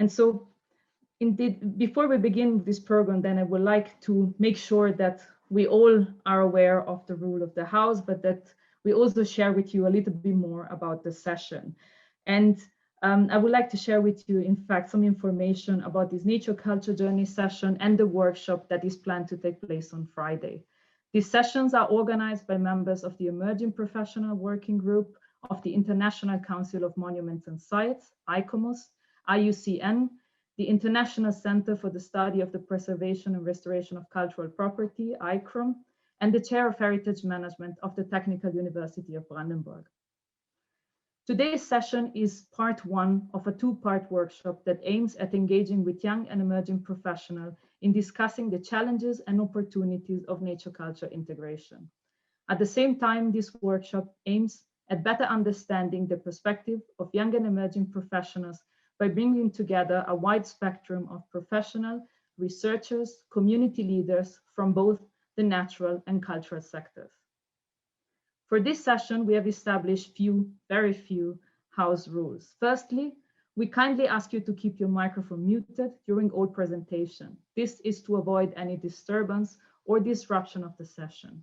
And so indeed, before we begin this program, then I would like to make sure that we all are aware of the rule of the house, but that we also share with you a little bit more about the session. And I would like to share with you, in fact, some information about this Nature Culture Journey session and the workshop that is planned to take place on Friday. These sessions are organized by members of the Emerging Professional Working Group of the International Council of Monuments and Sites, ICOMOS, IUCN, the International Center for the Study of the Preservation and Restoration of Cultural Property, ICROM, and the Chair of Heritage Management of the Technical University of Brandenburg. Today's session is part one of a two-part workshop that aims at engaging with young and emerging professionals in discussing the challenges and opportunities of nature-culture integration. At the same time, this workshop aims at better understanding the perspective of young and emerging professionals by bringing together a wide spectrum of professional, researchers, community leaders from both the natural and cultural sectors. For this session, we have established very few house rules. Firstly, we kindly ask you to keep your microphone muted during all presentation. This is to avoid any disturbance or disruption of the session.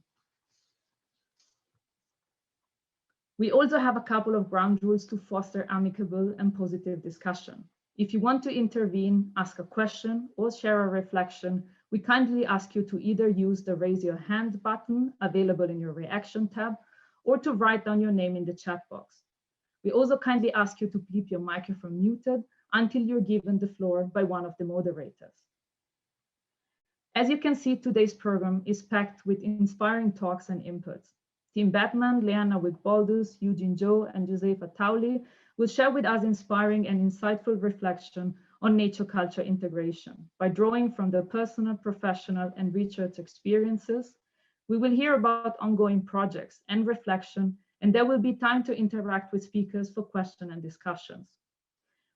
We also have a couple of ground rules to foster amicable and positive discussion. If you want to intervene, ask a question, or share a reflection, we kindly ask you to either use the raise your hand button available in your reaction tab, or to write down your name in the chat box. We also kindly ask you to keep your microphone muted until you're given the floor by one of the moderators. As you can see, today's program is packed with inspiring talks and inputs. Tim Batman, Leanna Mcbuldis, Eugene Zhou, and Josefa Tauli will share with us inspiring and insightful reflection on nature-culture integration. By drawing from their personal, professional, and research experiences, we will hear about ongoing projects and reflection, and there will be time to interact with speakers for questions and discussions.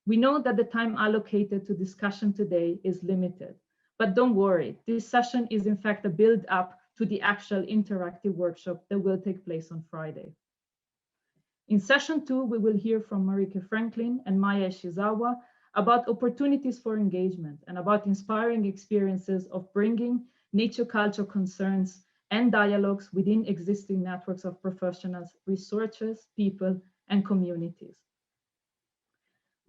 We know that the time allocated to discussion today is limited, but don't worry, this session is in fact a build-up to the actual interactive workshop that will take place on Friday. In session 2, we will hear from Marike Franklin and Maya Ishizawa about opportunities for engagement and about inspiring experiences of bringing nature-culture concerns and dialogues within existing networks of professionals, researchers, people, and communities.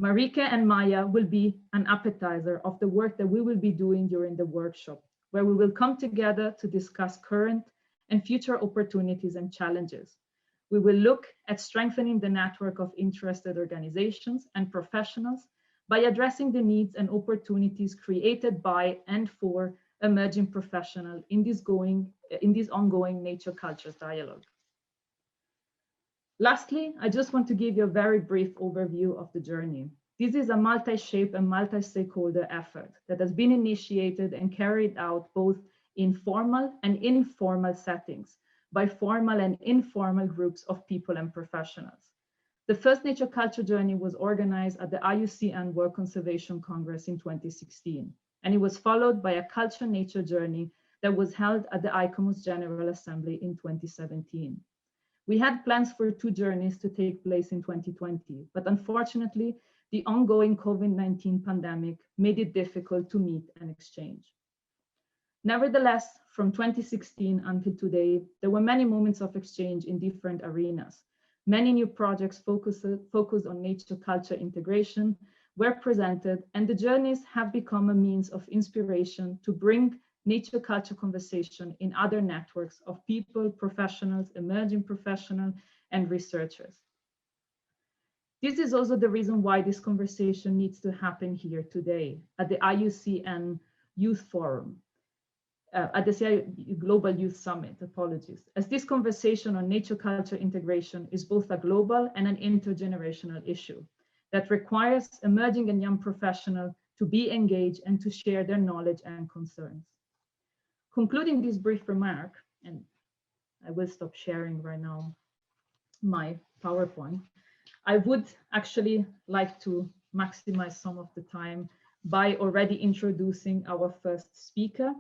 Marike and Maya will be an appetizer of the work that we will be doing during the workshop, where we will come together to discuss current and future opportunities and challenges. We will look at strengthening the network of interested organizations and professionals by addressing the needs and opportunities created by and for emerging professionals in this ongoing nature cultures dialogue. Lastly, I just want to give you a very brief overview of the journey. This is a multi-shape and multi-stakeholder effort that has been initiated and carried out both in formal and informal settings by formal and informal groups of people and professionals. The first Nature Culture Journey was organized at the IUCN World Conservation Congress in 2016, and it was followed by a Culture Nature Journey that was held at the ICOMOS General Assembly in 2017. We had plans for 2 journeys to take place in 2020, but unfortunately, the ongoing COVID-19 pandemic made it difficult to meet and exchange. Nevertheless, from 2016 until today, there were many moments of exchange in different arenas. Many new projects focused on nature-culture integration were presented, and the journeys have become a means of inspiration to bring nature-culture conversation in other networks of people, professionals, emerging professionals, and researchers. This is also the reason why this conversation needs to happen here today at the IUCN Youth Forum, at the Global Youth Summit, apologies, as this conversation on nature-culture integration is both a global and an intergenerational issue that requires emerging and young professionals to be engaged and to share their knowledge and concerns. Concluding this brief remark, and I will stop sharing right now my PowerPoint, I would actually like to maximize some of the time by already introducing our first speaker.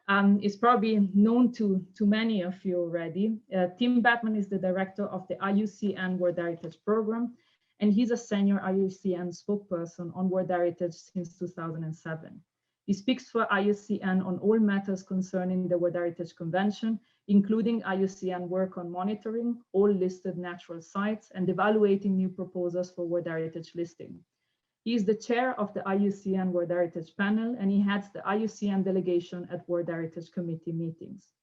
It's probably known to many of you already. Tim Batman is the director of the IUCN World Heritage Program, and he's a senior IUCN spokesperson on World Heritage since 2007. He speaks for IUCN on all matters concerning the World Heritage Convention, including IUCN work on monitoring all listed natural sites and evaluating new proposals for World Heritage listing. He is the chair of the IUCN World Heritage Panel, and he heads the IUCN delegation at World Heritage Committee meetings.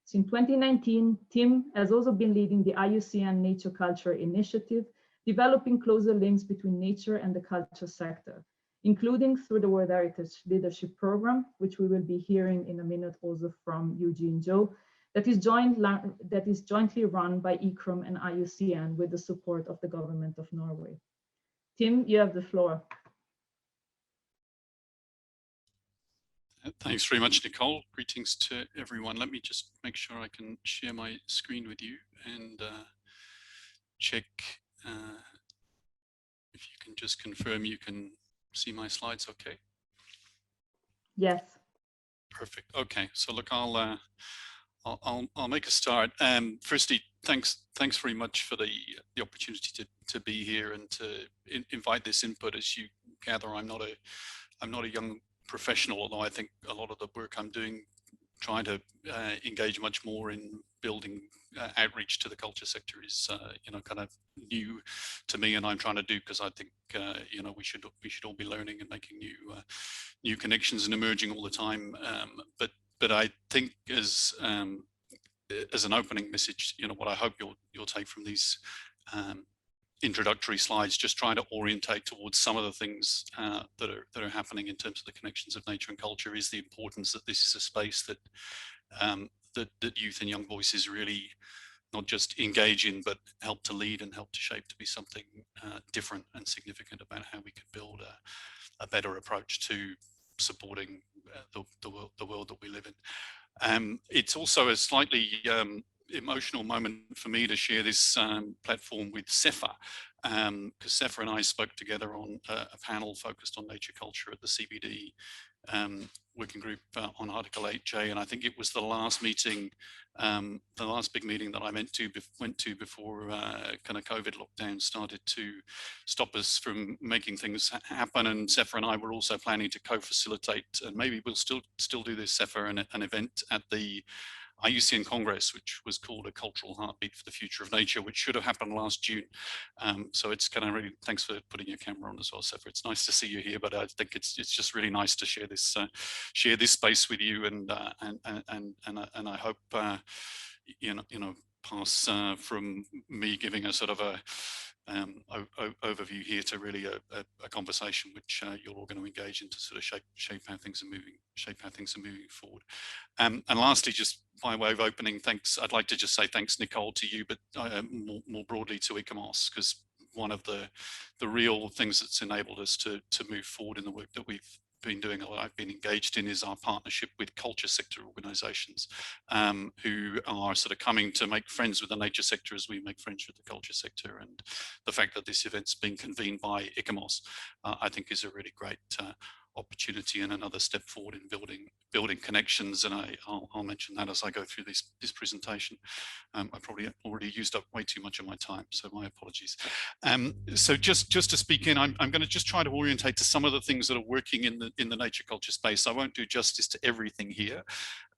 Since 2019, Tim has also been leading the IUCN Nature Culture Initiative, developing closer links between nature and the culture sector, including through the World Heritage Leadership Program, which we will be hearing in a minute also from Eugene Zhou, that is jointly run by ICROM and IUCN with the support of the government of Norway. Tim, you have the floor. Thanks very much, Nicole. Greetings to everyone. Let me just make sure I can share my screen with you and check if you can just confirm you can see my slides okay. Yes. Perfect. Okay, so look, I'll make a start. Firstly, thanks very much for the opportunity to be here and to invite this input. As you gather, I'm not a young professional, although I think a lot of the work I'm doing, trying to engage much more in building outreach to the culture sector is kind of new to me, and I'm trying to do because I think we should all be learning and making new connections and emerging all the time. But I think as an opening message, what I hope you'll take from these introductory slides, just trying to orientate towards some of the things that are happening in terms of the connections of nature and culture, is the importance that this is a space that that youth and young voices really not just engage in, but help to lead and help to shape to be something different and significant about how we could build a better approach to supporting the world that we live in. It's also a slightly emotional moment for me to share this platform with Sefa, because Sefa and I spoke together on a panel focused on nature culture at the CBD working group on Article 8J, and I think it was the last meeting, the last big meeting that I went to before kind of COVID lockdown started to stop us from making things happen. And Sefa and I were also planning to co-facilitate, and maybe we'll still do this, Sefa, an event at the IUCN Congress, which was called A Cultural Heartbeat for the Future of Nature, which should have happened last June. So it's kind of really, thanks for putting your camera on as well, Sefa. It's nice to see you here, but I think it's just really nice to share this space with you, and I hope pass from me giving a sort of a overview here to really a conversation which you're all going to engage in to sort of shape how things are moving forward. And lastly, just by way of opening, thanks. I'd like to just say thanks, Nicole, to you, but more broadly to ICOMOS, because one of the real things that's enabled us to move forward in the work that we've been doing, or I've been engaged in, is our partnership with culture sector organizations who are sort of coming to make friends with the nature sector as we make friends with the culture sector. And the fact that this event's being convened by ICOMOS, I think, is a really great opportunity and another step forward in building connections. And I'll mention that as I go through this presentation. I probably already used up way too much of my time, so my apologies. So just to speak in, I'm going to just try to orientate to some of the things that are working in the nature culture space. I won't do justice to everything here,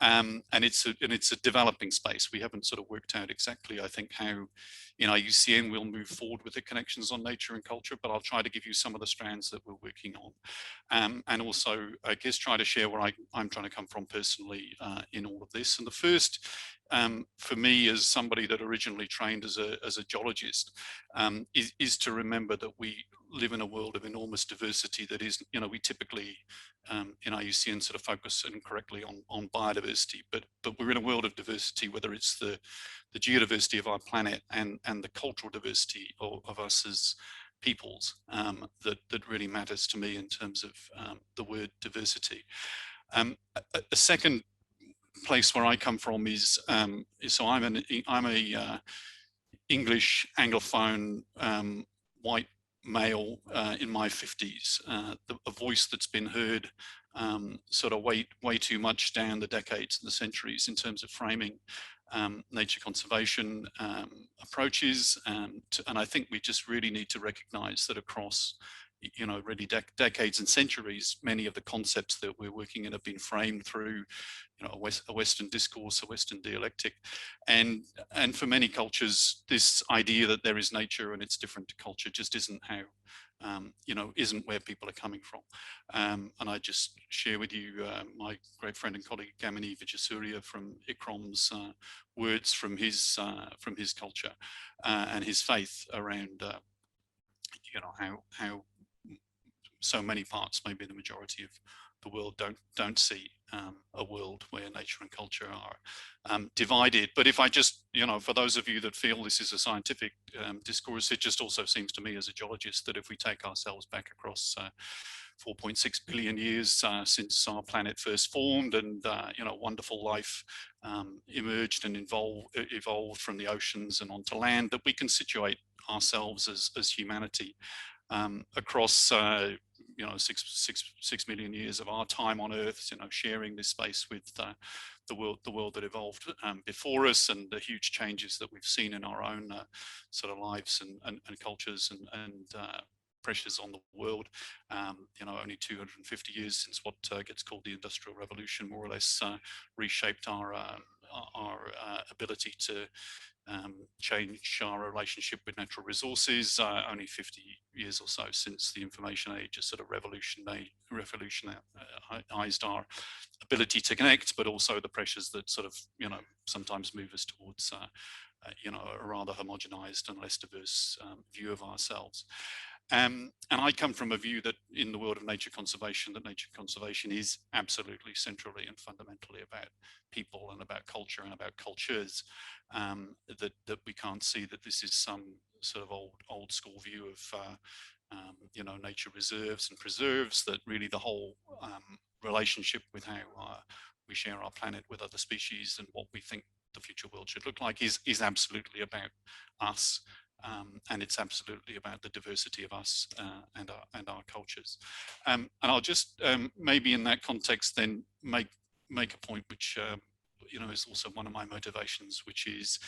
and it's a developing space. We haven't sort of worked out exactly, I think, how in IUCN we'll move forward with the connections on nature and culture, but I'll try to give you some of the strands that we're working on, and also, I guess, try to share where I'm trying to come from personally in all of this. And the first, for me, as somebody that originally trained as a geologist, is to remember that we live in a world of enormous diversity that is, we typically in IUCN sort of focus incorrectly on biodiversity, but we're in a world of diversity, whether it's the geodiversity of our planet and the cultural diversity of us as peoples, that really matters to me in terms of the word diversity. A second place where I come from is so I'm a English Anglophone white male in my 50s, a voice that's been heard sort of way too much down the decades and the centuries in terms of framing nature conservation approaches. And I think we just really need to recognize that across, you know, really decades and centuries, many of the concepts that we're working in have been framed through, you know, a Western discourse, a Western dialectic. And for many cultures, this idea that there is nature and it's different to culture just isn't how, you know, isn't where people are coming from. And I just share with you my great friend and colleague Gamini Vijayasuriya from ICOMOS words from his culture and his faith around, you know, how so many parts, maybe the majority of the world, don't see a world where nature and culture are divided. But if I just, you know, for those of you that feel this is a scientific discourse, it just also seems to me as a geologist that if we take ourselves back across 4.6 billion years since our planet first formed, and you know, wonderful life emerged and evolved from the oceans and onto land, that we can situate ourselves as humanity across you know, 6 million years of our time on Earth, you know, sharing this space with the world that evolved before us, and the huge changes that we've seen in our own sort of lives and cultures and pressures on the world. You know, only 250 years since what gets called the Industrial Revolution more or less reshaped our ability to change our relationship with natural resources. Only 50 years or so since the information age has sort of revolutionized our ability to connect, but also the pressures that sort of, you know, sometimes move us towards you know, a rather homogenized and less diverse view of ourselves. And I come from a view that in the world of nature conservation, that nature conservation is absolutely centrally and fundamentally about people and about culture and about cultures. That we can't see that this is some sort of old school view of you know, nature reserves and preserves, that really the whole relationship with how we share our planet with other species and what we think the future world should look like is absolutely about us. And it's absolutely about the diversity of us and our cultures. And I'll just maybe in that context then make a point which you know, is also one of my motivations, which is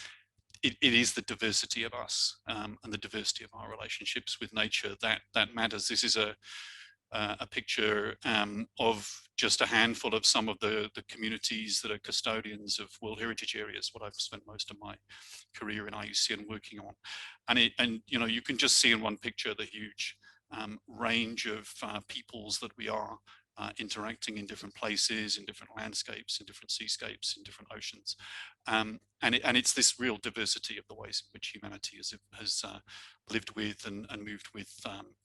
it is the diversity of us and the diversity of our relationships with nature that matters. This is a picture of just a handful of some of the communities that are custodians of World Heritage Areas, what I've spent most of my career in IUCN working on. And you know, you can just see in one picture the huge range of peoples that we are interacting in different places, in different landscapes, in different seascapes, in different oceans. And it's this real diversity of the ways in which humanity has lived with and moved with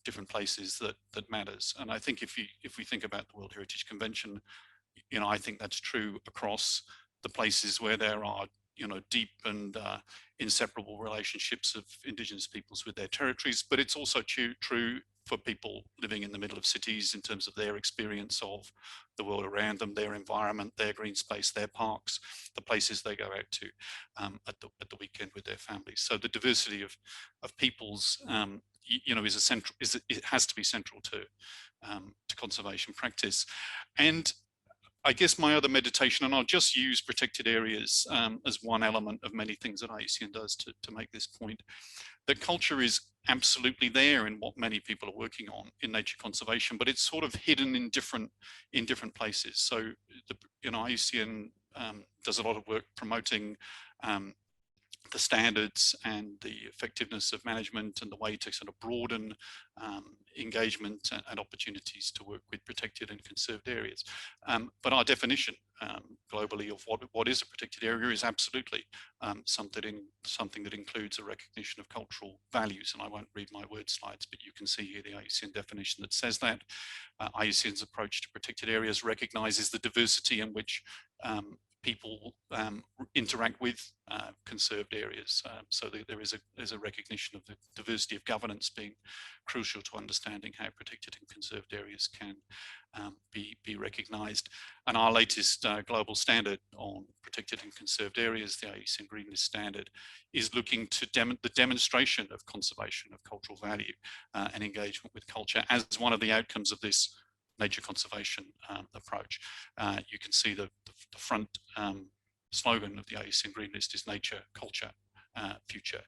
different places that matters. And I think if we think about the World Heritage Convention, you know, I think that's true across the places where there are, you know, deep and inseparable relationships of indigenous peoples with their territories, but it's also true for people living in the middle of cities in terms of their experience of the world around them, their environment, their green space, their parks, the places they go out to at the weekend with their families. So the diversity of peoples, you know, it has to be central to conservation practice. And I guess my other meditation, and I'll just use protected areas as one element of many things that IUCN does to make this point, that culture is absolutely there in what many people are working on in nature conservation, but it's sort of hidden in different places. So, you know, IUCN does a lot of work promoting the standards and the effectiveness of management and the way to sort of broaden engagement and opportunities to work with protected and conserved areas. But our definition globally of what is a protected area is absolutely something that includes a recognition of cultural values. And I won't read my word slides, but you can see here the IUCN definition that says that. IUCN's approach to protected areas recognizes the diversity in which people interact with conserved areas. So there's a recognition of the diversity of governance being crucial to understanding how protected and conserved areas can be recognized. And our latest global standard on protected and conserved areas, the IUCN Green List Standard, is looking to the demonstration of conservation of cultural value and engagement with culture as one of the outcomes of this nature conservation approach. You can see the front slogan of the ASEAN Green List is nature, culture, future.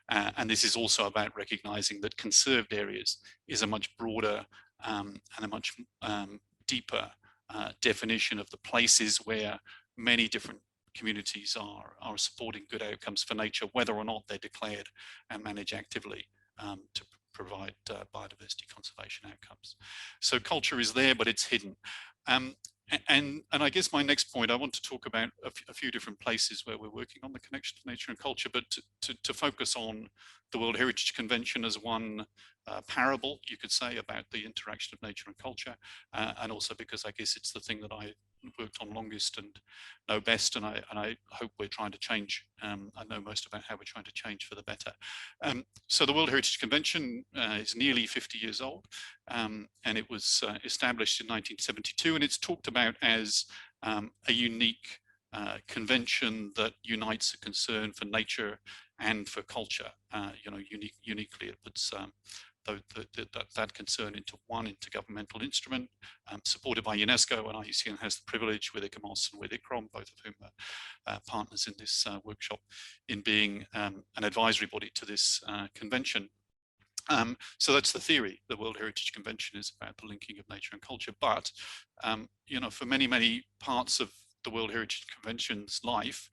And this is also about recognizing that conserved areas is a much broader and a much deeper definition of the places where many different communities are supporting good outcomes for nature, whether or not they're declared and managed actively to provide biodiversity conservation outcomes. So culture is there, but it's hidden. And I guess my next point, I want to talk about a few different places where we're working on the connection to nature and culture, but to focus on the World Heritage Convention as one parable, you could say, about the interaction of nature and culture, and also because I guess it's the thing that I worked on longest and know best, and I hope we're trying to change. I know most about how we're trying to change for the better. So the World Heritage Convention is nearly 50 years old, and it was established in 1972, and it's talked about as a unique convention that unites a concern for nature and for culture. You know, uniquely it puts that concern into one intergovernmental instrument supported by UNESCO, and IUCN has the privilege with ICOMOS and with ICROM, both of whom are partners in this workshop, in being an advisory body to this convention. So that's the theory. The World Heritage Convention is about the linking of nature and culture, but you know, for many parts of the World Heritage Convention's life,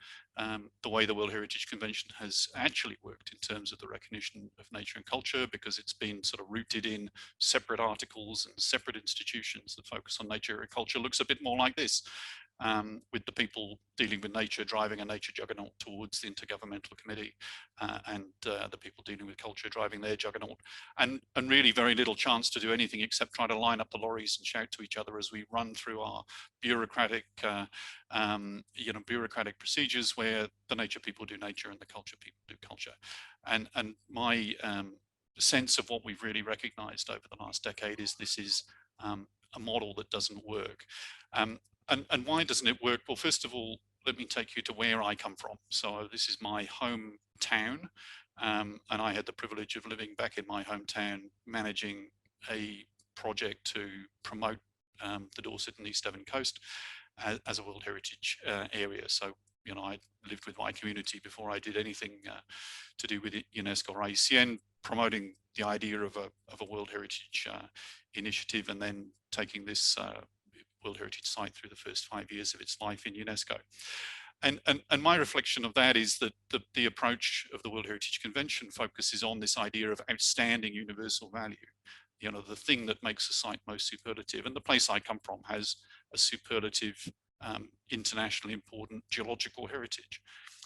the way the World Heritage Convention has actually worked in terms of the recognition of nature and culture, because it's been sort of rooted in separate articles and separate institutions that focus on nature and culture, looks a bit more like this, with the people dealing with nature driving a nature juggernaut towards the Intergovernmental Committee, and the people dealing with culture driving their juggernaut, and really very little chance to do anything except try to line up the lorries and shout to each other as we run through our bureaucratic, you know, bureaucratic procedures where the nature people do nature and the culture people do culture. And my sense of what we've really recognized over the last decade is this is a model that doesn't work. And why doesn't it work? Well, first of all, let me take you to where I come from. So this is my hometown, and I had the privilege of living back in my hometown, managing a project to promote the Dorset and East Devon coast as a World Heritage area. So, you know, I lived with my community before I did anything to do with UNESCO or IUCN, promoting the idea of a World Heritage initiative, and then taking this World Heritage site through the first 5 years of its life in UNESCO. And my reflection of that is that the approach of the World Heritage Convention focuses on this idea of outstanding universal value, you know, the thing that makes a site most superlative. And the place I come from has a superlative, internationally important geological heritage.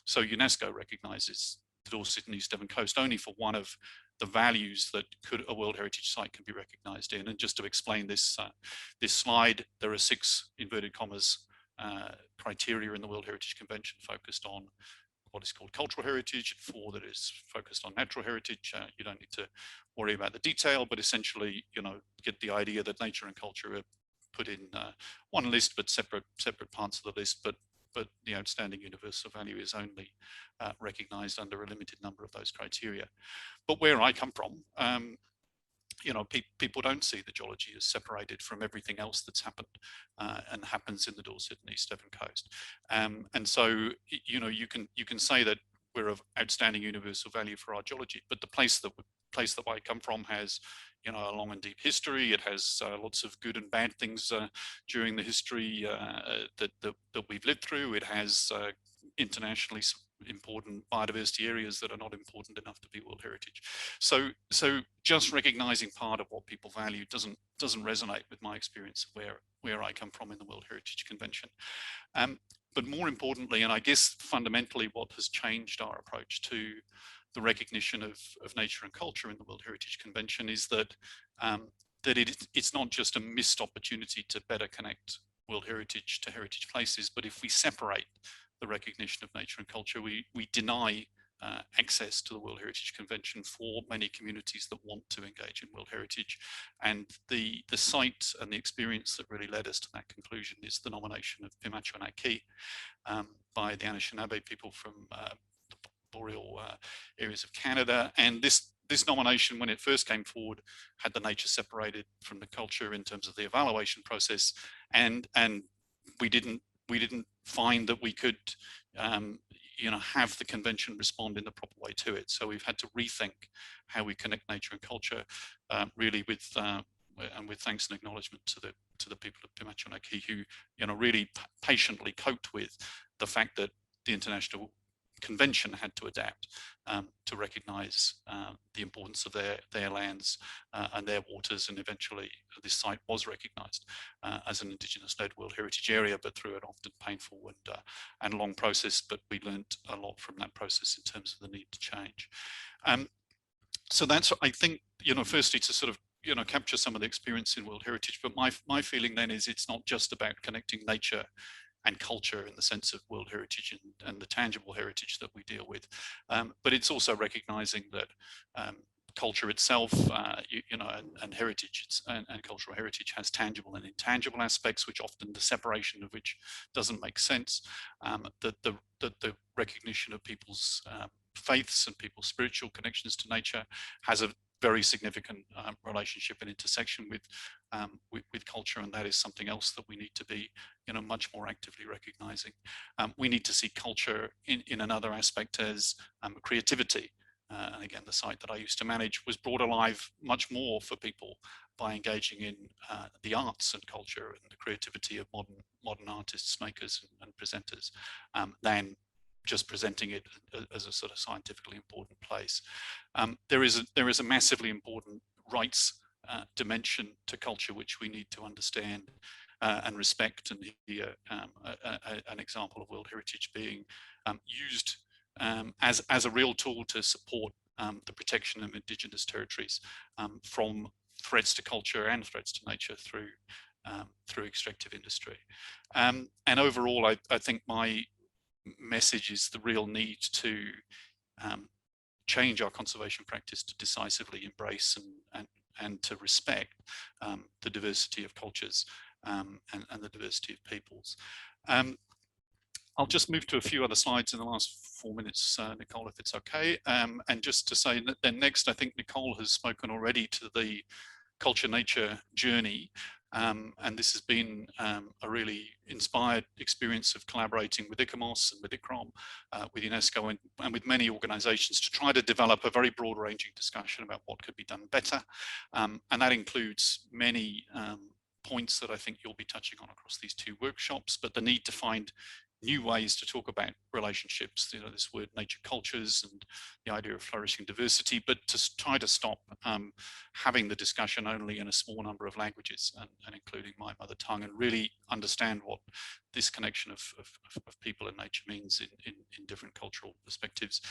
So UNESCO recognizes the Dorset and East Devon coast only for one of the values that a World Heritage site can be recognized in. And just to explain this, this slide, there are 6 inverted commas criteria in the World Heritage Convention focused on what is called cultural heritage, and 4 that is focused on natural heritage. You don't need to worry about the detail, but essentially, you know, get the idea that nature and culture are put in one list, but separate parts of the list, but the outstanding universal value is only recognized under a limited number of those criteria. But where I come from, you know, people don't see the geology as separated from everything else that's happened and happens in the Dorset and East Devon coast. And so, you know, you can say that we're of outstanding universal value for our geology, but the place that I come from has, you know, a long and deep history. It has lots of good and bad things during the history that we've lived through. It has internationally important biodiversity areas that are not important enough to be World Heritage. So just recognizing part of what people value doesn't resonate with my experience of where I come from in the World Heritage Convention. But more importantly, and I guess fundamentally what has changed our approach to the recognition of nature and culture in the World Heritage Convention is that it's not just a missed opportunity to better connect World Heritage to heritage places, but if we separate the recognition of nature and culture, we deny access to the World Heritage Convention for many communities that want to engage in World Heritage. And the site and the experience that really led us to that conclusion is the nomination of Pimachuanaki by the Anishinaabe people from the boreal areas of Canada. And this nomination, when it first came forward, had the nature separated from the culture in terms of the evaluation process, and we didn't we didn't find that we could have the convention respond in the proper way to it. So we've had to rethink how we connect nature and culture, really with thanks and acknowledgement to the people of Pimacho-Naki, who really patiently coped with the fact that the international convention had to adapt to recognise the importance of their lands and their waters, and eventually this site was recognised as an Indigenous-led World Heritage Area, but through an often painful and long process. But we learned a lot from that process in terms of the need to change. So that's, I think, firstly to sort of capture some of the experience in World Heritage. But my feeling then is it's not just about connecting nature and culture in the sense of World Heritage and the tangible heritage that we deal with, but it's also recognizing that culture itself, and heritage and cultural heritage has tangible and intangible aspects, which often the separation of which doesn't make sense. That the recognition of people's faiths and people's spiritual connections to nature has a very significant relationship and intersection with culture, and that is something else that we need to be much more actively recognizing. We need to see culture in another aspect as creativity. And again, the site that I used to manage was brought alive much more for people by engaging in the arts and culture and the creativity of modern artists, makers and presenters, than just presenting it as a sort of scientifically important place. There is a massively important rights dimension to culture which we need to understand and respect. And here, an example of World Heritage being used as a real tool to support the protection of Indigenous territories from threats to culture and threats to nature through extractive industry. And overall, I think my message is the real need to change our conservation practice to decisively embrace and to respect the diversity of cultures and the diversity of peoples. I'll just move to a few other slides in the last 4 minutes, Nicole, if it's okay. And just to say that then next, I think Nicole has spoken already to the culture nature journey. And this has been a really inspired experience of collaborating with ICOMOS and with ICROM, with UNESCO and with many organizations to try to develop a very broad ranging discussion about what could be done better. And that includes many points that I think you'll be touching on across these 2 workshops, but the need to find new ways to talk about relationships, this word nature cultures and the idea of flourishing diversity, but to try to stop having the discussion only in a small number of languages and including my mother tongue, and really understand what this connection of people and nature means in different cultural perspectives,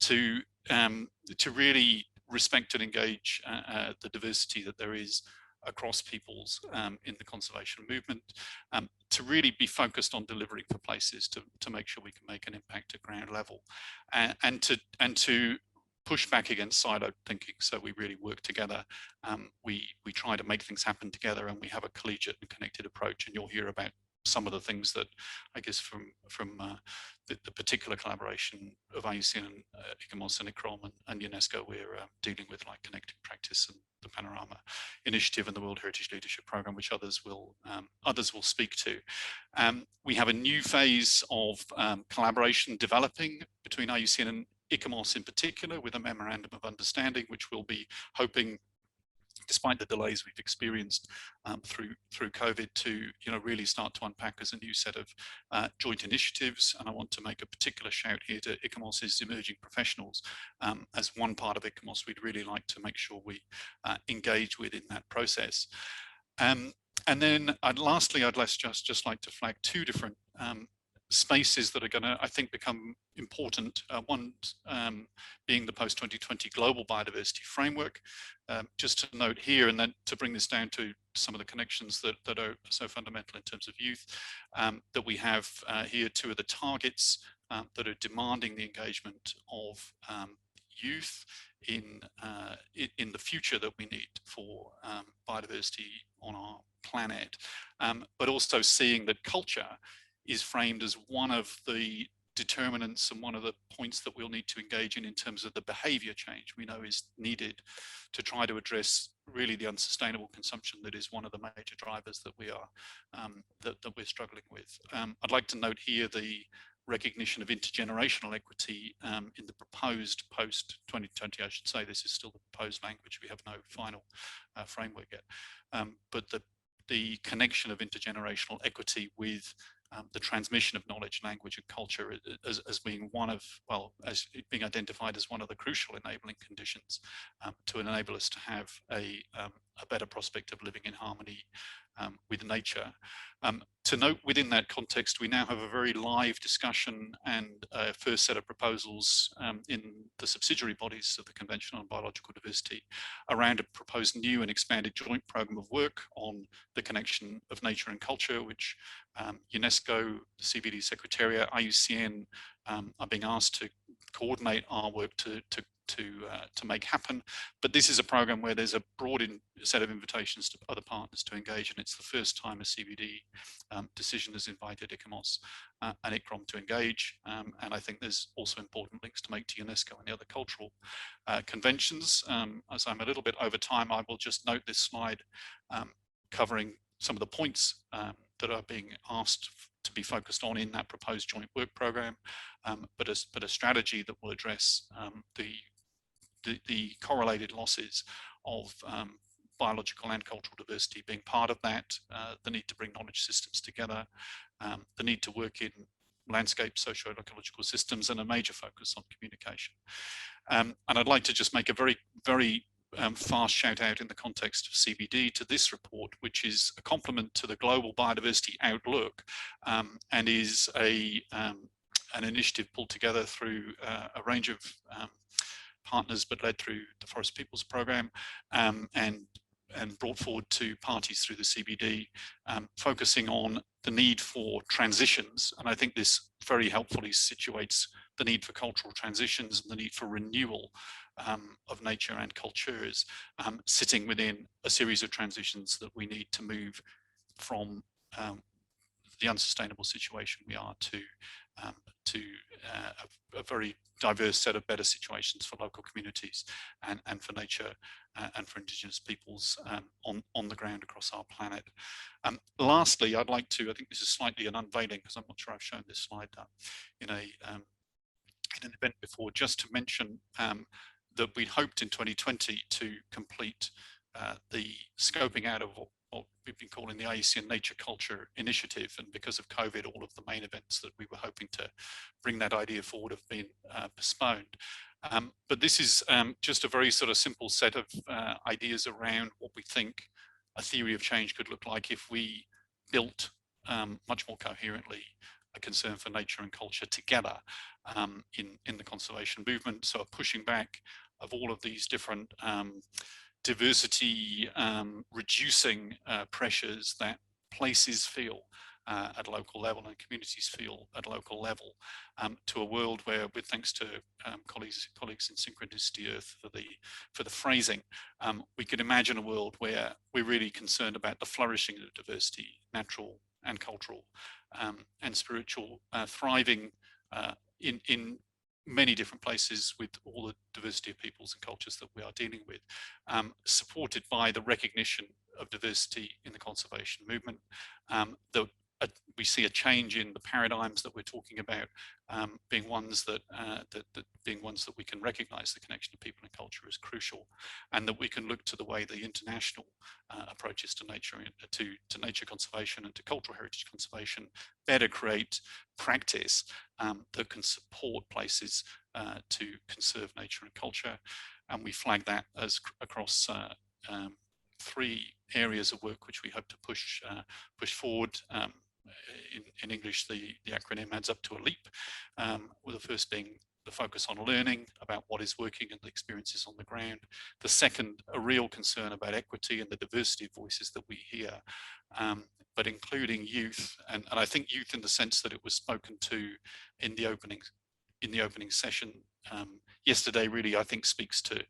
to really respect and engage the diversity that there is across peoples in the conservation movement, to really be focused on delivering for places to make sure we can make an impact at ground level, and to push back against siloed thinking. So we really work together. We try to make things happen together, and we have a collegiate and connected approach. And you'll hear about some of the things that I guess from the particular collaboration of IUCN and ICOMOS and ICROM and UNESCO we're dealing with, like Connecting Practice and the Panorama Initiative and the World Heritage Leadership Programme, which others will speak to. We have a new phase of collaboration developing between IUCN and ICOMOS in particular, with a memorandum of understanding, which we'll be hoping, despite the delays we've experienced through COVID, to really start to unpack as a new set of joint initiatives. And I want to make a particular shout here to ICOMOS's emerging professionals. As one part of ICOMOS, we'd really like to make sure we engage with in that process. And then lastly, I'd just like to flag 2 different spaces that are going to, I think, become important. One being the post-2020 Global Biodiversity Framework. Just to note here, and then to bring this down to some of the connections that are so fundamental in terms of youth, that we have here 2 of the targets that are demanding the engagement of youth in the future that we need for biodiversity on our planet, but also seeing that culture is framed as one of the determinants and one of the points that we'll need to engage in terms of the behavior change we know is needed to try to address really the unsustainable consumption that is one of the major drivers that we are that we're struggling with. I'd like to note here the recognition of intergenerational equity in the proposed post 2020, I should say. This is still the proposed language. We have no final framework yet, but the connection of intergenerational equity with the transmission of knowledge, language, and culture as being one of, well, as being identified as one of the crucial enabling conditions to enable us to have a better prospect of living in harmony with nature. To note within that context, we now have a very live discussion and a first set of proposals in the subsidiary bodies of the Convention on Biological Diversity around a proposed new and expanded joint program of work on the connection of nature and culture, which UNESCO, the CBD Secretariat, IUCN are being asked to coordinate our work to make happen. But this is a program where there's a broad set of invitations to other partners to engage, and it's the first time a CBD decision has invited ICOMOS and ICCROM to engage. And I think there's also important links to make to UNESCO and the other cultural conventions. As I'm a little bit over time, I will just note this slide covering some of the points that are being asked to be focused on in that proposed joint work program, but a strategy that will address the correlated losses of biological and cultural diversity being part of that, the need to bring knowledge systems together, the need to work in landscape, socio-ecological systems, and a major focus on communication. And I'd like to just make a very fast shout out in the context of CBD to this report, which is a complement to the Global Biodiversity Outlook and is an initiative pulled together through a range of partners, but led through the Forest Peoples Programme and brought forward to parties through the CBD, focusing on the need for transitions. And I think this very helpfully situates the need for cultural transitions and the need for renewal of nature and cultures, sitting within a series of transitions that we need to move from the unsustainable situation we are to a very diverse set of better situations for local communities and for nature and for Indigenous peoples on the ground across our planet. Lastly, I'd like to, I think this is slightly an unveiling because I'm not sure I've shown this slide in an event before, just to mention that we hoped in 2020 to complete the scoping out of what we've been calling the IUCN Natureculture initiative, and because of COVID, all of the main events that we were hoping to bring that idea forward have been postponed. But this is just a very sort of simple set of ideas around what we think a theory of change could look like if we built much more coherently a concern for nature and culture together in the conservation movement. So a pushing back of all of these different diversity reducing pressures that places feel at local level and communities feel at local level, to a world where, with thanks to colleagues in Synchronicity Earth for the phrasing, we could imagine a world where we're really concerned about the flourishing of diversity, natural and cultural and spiritual, thriving in many different places with all the diversity of peoples and cultures that we are dealing with, supported by the recognition of diversity in the conservation movement. We see a change in the paradigms that we're talking about, being ones that we can recognise the connection of people and culture as crucial, and that we can look to the way the international approaches to nature, to nature conservation and to cultural heritage conservation better create practice that can support places to conserve nature and culture. And we flag that as across 3 areas of work which we hope to push forward. In English, the acronym adds up to a LEAP, with the first being the focus on learning about what is working and the experiences on the ground. The second, a real concern about equity and the diversity of voices that we hear, but including youth, and I think youth in the sense that it was spoken to in the opening session yesterday, really I think speaks to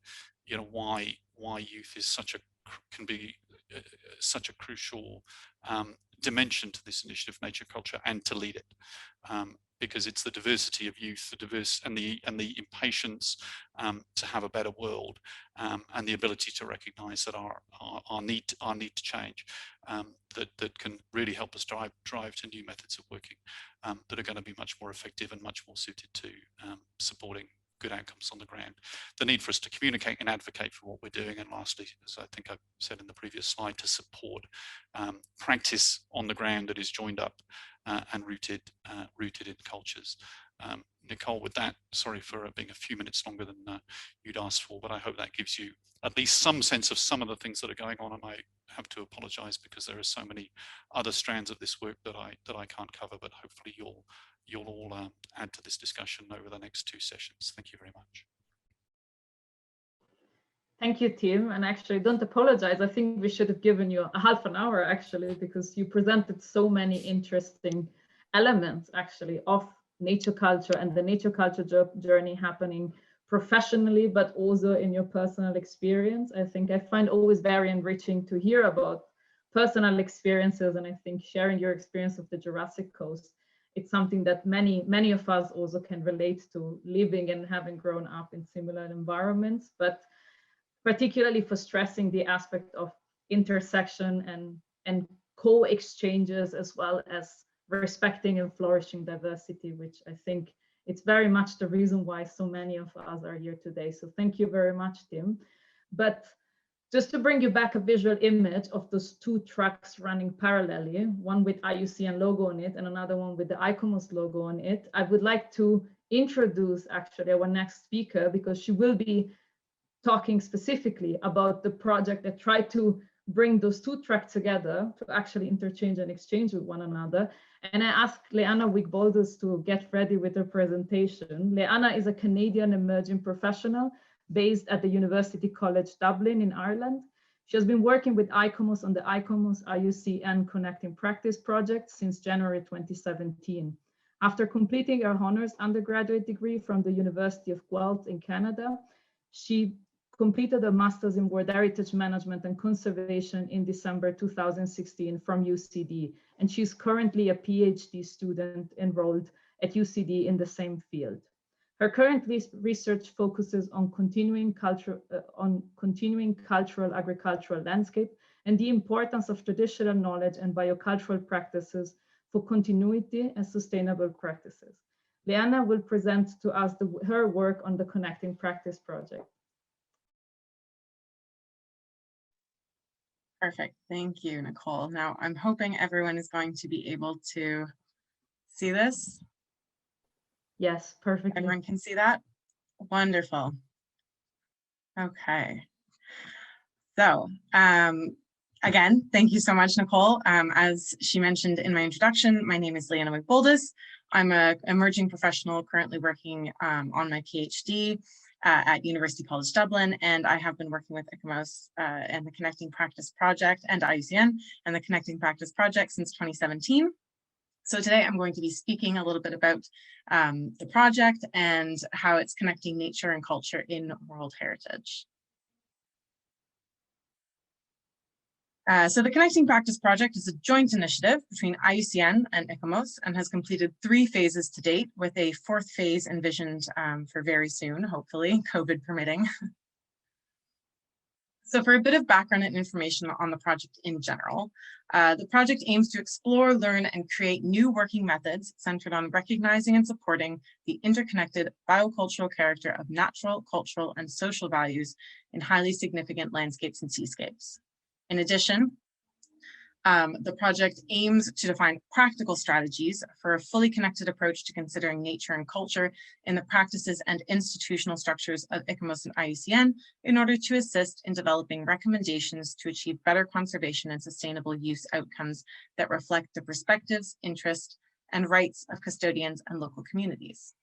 why youth is can be such a crucial dimension to this initiative, Nature Culture, and to lead it. Because it's the diversity of youth, and the impatience to have a better world, and the ability to recognise that our need to change, that can really help us drive to new methods of working that are going to be much more effective and much more suited to supporting good outcomes on the ground. The need for us to communicate and advocate for what we're doing, and lastly, as I think I said in the previous slide, to support practice on the ground that is joined up and rooted in cultures. Nicole, with that, sorry for being a few minutes longer than you'd asked for, but I hope that gives you at least some sense of some of the things that are going on. And I have to apologise because there are so many other strands of this work that I can't cover, but hopefully you'll all add to this discussion over the next 2 sessions. Thank you very much. Thank you, Tim. And actually, don't apologize. I think we should have given you a half an hour, actually, because you presented so many interesting elements, actually, of nature culture and the nature culture journey happening professionally, but also in your personal experience. I think I find always very enriching to hear about personal experiences. And I think sharing your experience of the Jurassic Coast, it's something that many of us also can relate to, living and having grown up in similar environments, but particularly for stressing the aspect of intersection and co-exchanges, as well as respecting and flourishing diversity, which I think it's very much the reason why so many of us are here today. So thank you very much, Tim. But just to bring you back a visual image of those 2 trucks running parallelly, one with IUCN logo on it and another one with the ICOMOS logo on it, I would like to introduce actually our next speaker, because she will be talking specifically about the project that tried to bring those 2 tracks together to actually interchange and exchange with one another. And I asked Leanna Mcbuldis to get ready with her presentation. Leanna is a Canadian emerging professional based at the University College Dublin in Ireland. She has been working with ICOMOS on the ICOMOS IUCN Connecting Practice project since January 2017. After completing her honors undergraduate degree from the University of Guelph in Canada, she completed a master's in World Heritage Management and Conservation in December 2016 from UCD, and she's currently a PhD student enrolled at UCD in the same field. Her current research focuses on continuing cultural agricultural landscape and the importance of traditional knowledge and biocultural practices for continuity and sustainable practices. Leanna will present to us her work on the Connecting Practice project. Perfect. Thank you, Nicole. Now, I'm hoping everyone is going to be able to see this. Yes, perfectly. Everyone can see that? Wonderful. Okay. So, again, thank you so much, Nicole. As she mentioned in my introduction, my name is Leanna Mcbuldis. I'm an emerging professional currently working on my PhD at University College Dublin, and I have been working with ICOMOS and the Connecting Practice Project and IUCN and the Connecting Practice Project since 2017. So today I'm going to be speaking a little bit about the project and how it's connecting nature and culture in World Heritage. So the Connecting Practice Project is a joint initiative between IUCN and ICOMOS and has completed 3 phases to date, with a 4th phase envisioned for very soon, hopefully, COVID permitting. So for a bit of background and information on the project in general, the project aims to explore, learn, and create new working methods centered on recognizing and supporting the interconnected biocultural character of natural, cultural, and social values in highly significant landscapes and seascapes. In addition, the project aims to define practical strategies for a fully connected approach to considering nature and culture in the practices and institutional structures of ICOMOS and IUCN in order to assist in developing recommendations to achieve better conservation and sustainable use outcomes that reflect the perspectives, interests, and rights of custodians and local communities.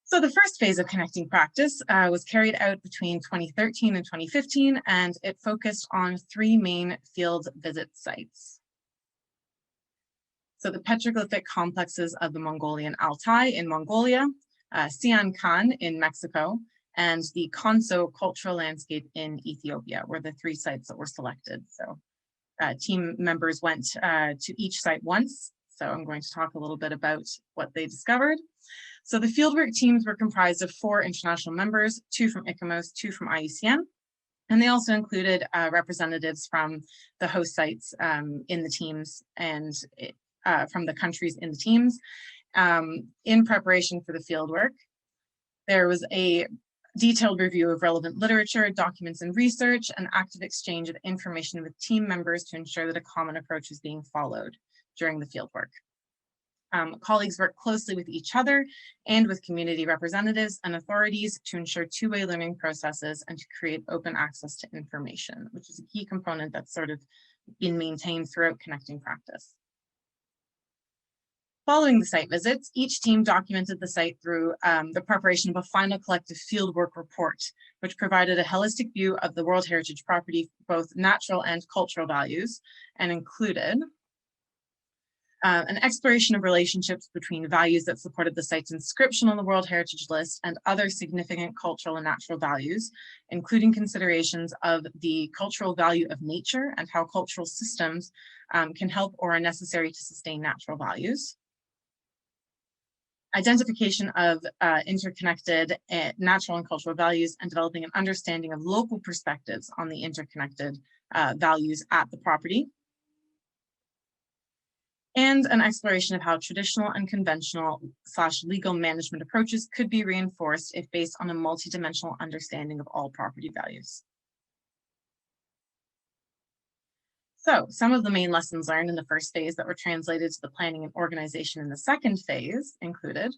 So the first phase of Connecting Practice was carried out between 2013 and 2015, and it focused on 3 main field visit sites. So the petroglyphic complexes of the Mongolian Altai in Mongolia, Sian Khan in Mexico, and the Conso cultural landscape in Ethiopia were the 3 sites that were selected. So team members went to each site once. So I'm going to talk a little bit about what they discovered. So the fieldwork teams were comprised of 4 international members, 2 from ICOMOS, 2 from IUCN, and they also included representatives from the host sites in the teams and from the countries in the teams. In preparation for the fieldwork, there was a detailed review of relevant literature, documents and research, and active exchange of information with team members to ensure that a common approach is being followed during the fieldwork. Colleagues work closely with each other and with community representatives and authorities to ensure 2-way learning processes and to create open access to information, which is a key component that's sort of been maintained throughout connecting practice. Following the site visits, each team documented the site through the preparation of a final collective fieldwork report, which provided a holistic view of the World Heritage property, both natural and cultural values, and included an exploration of relationships between values that supported the site's inscription on the World Heritage List and other significant cultural and natural values, including considerations of the cultural value of nature and how cultural systems can help or are necessary to sustain natural values. Identification of interconnected natural and cultural values and developing an understanding of local perspectives on the interconnected values at the property. And an exploration of how traditional and conventional / legal management approaches could be reinforced if based on a multidimensional understanding of all property values. So some of the main lessons learned in the first phase that were translated to the planning and organization in the second phase included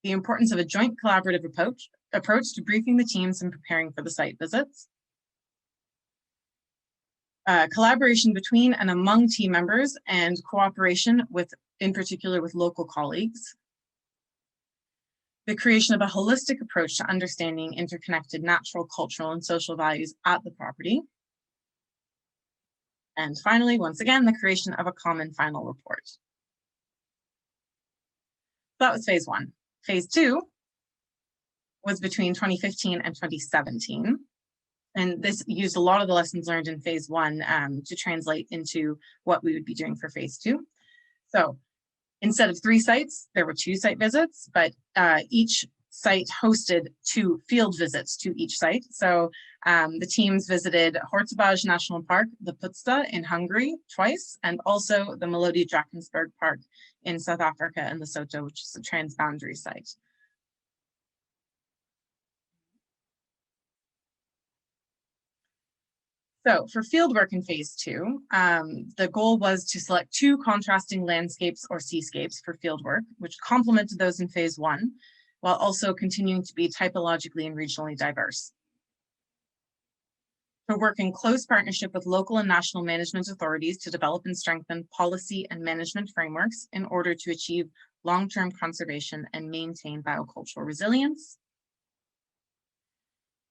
the importance of a joint collaborative approach to briefing the teams and preparing for the site visits, collaboration between and among team members and cooperation with, in particular, with local colleagues, the creation of a holistic approach to understanding interconnected natural, cultural, and social values at the property, and finally, once again, the creation of a common final report. That was phase 1. Phase 2 was between 2015 and 2017. And this used a lot of the lessons learned in phase 1 to translate into what we would be doing for phase 2. So instead of 3 sites, there were 2 site visits, but each site hosted 2 field visits to each site. So the teams visited Hortobaj National Park, the Puszta in Hungary twice, and also the Melody Drakensberg Park in South Africa and Lesotho, which is a transboundary site. So for fieldwork in phase 2, the goal was to select 2 contrasting landscapes or seascapes for fieldwork, which complemented those in phase 1, while also continuing to be typologically and regionally diverse. To work in close partnership with local and national management authorities to develop and strengthen policy and management frameworks in order to achieve long-term conservation and maintain biocultural resilience.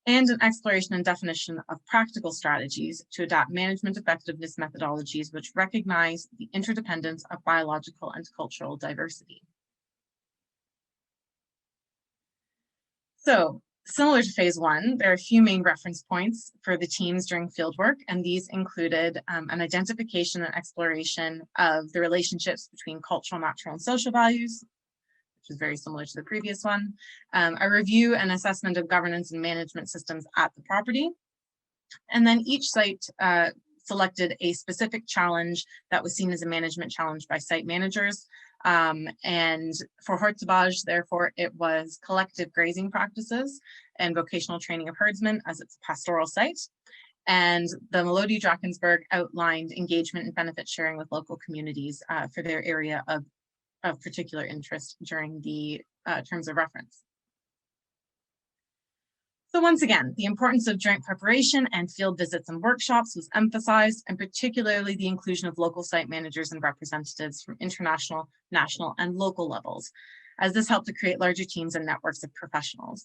And an exploration and definition of practical strategies to adapt management effectiveness methodologies which recognize the interdependence of biological and cultural diversity. So, similar to phase 1, there are a few main reference points for the teams during fieldwork, and these included an identification and exploration of the relationships between cultural, natural, and social values, which is very similar to the previous one, a review and assessment of governance and management systems at the property, and then each site selected a specific challenge that was seen as a management challenge by site managers. And for Hortobaj, therefore, it was collective grazing practices and vocational training of herdsmen as it's a pastoral site. And the Melody Drakensberg outlined engagement and benefit sharing with local communities for their area of particular interest during the terms of reference. So once again, the importance of joint preparation and field visits and workshops was emphasized, and particularly the inclusion of local site managers and representatives from international, national, and local levels, as this helped to create larger teams and networks of professionals.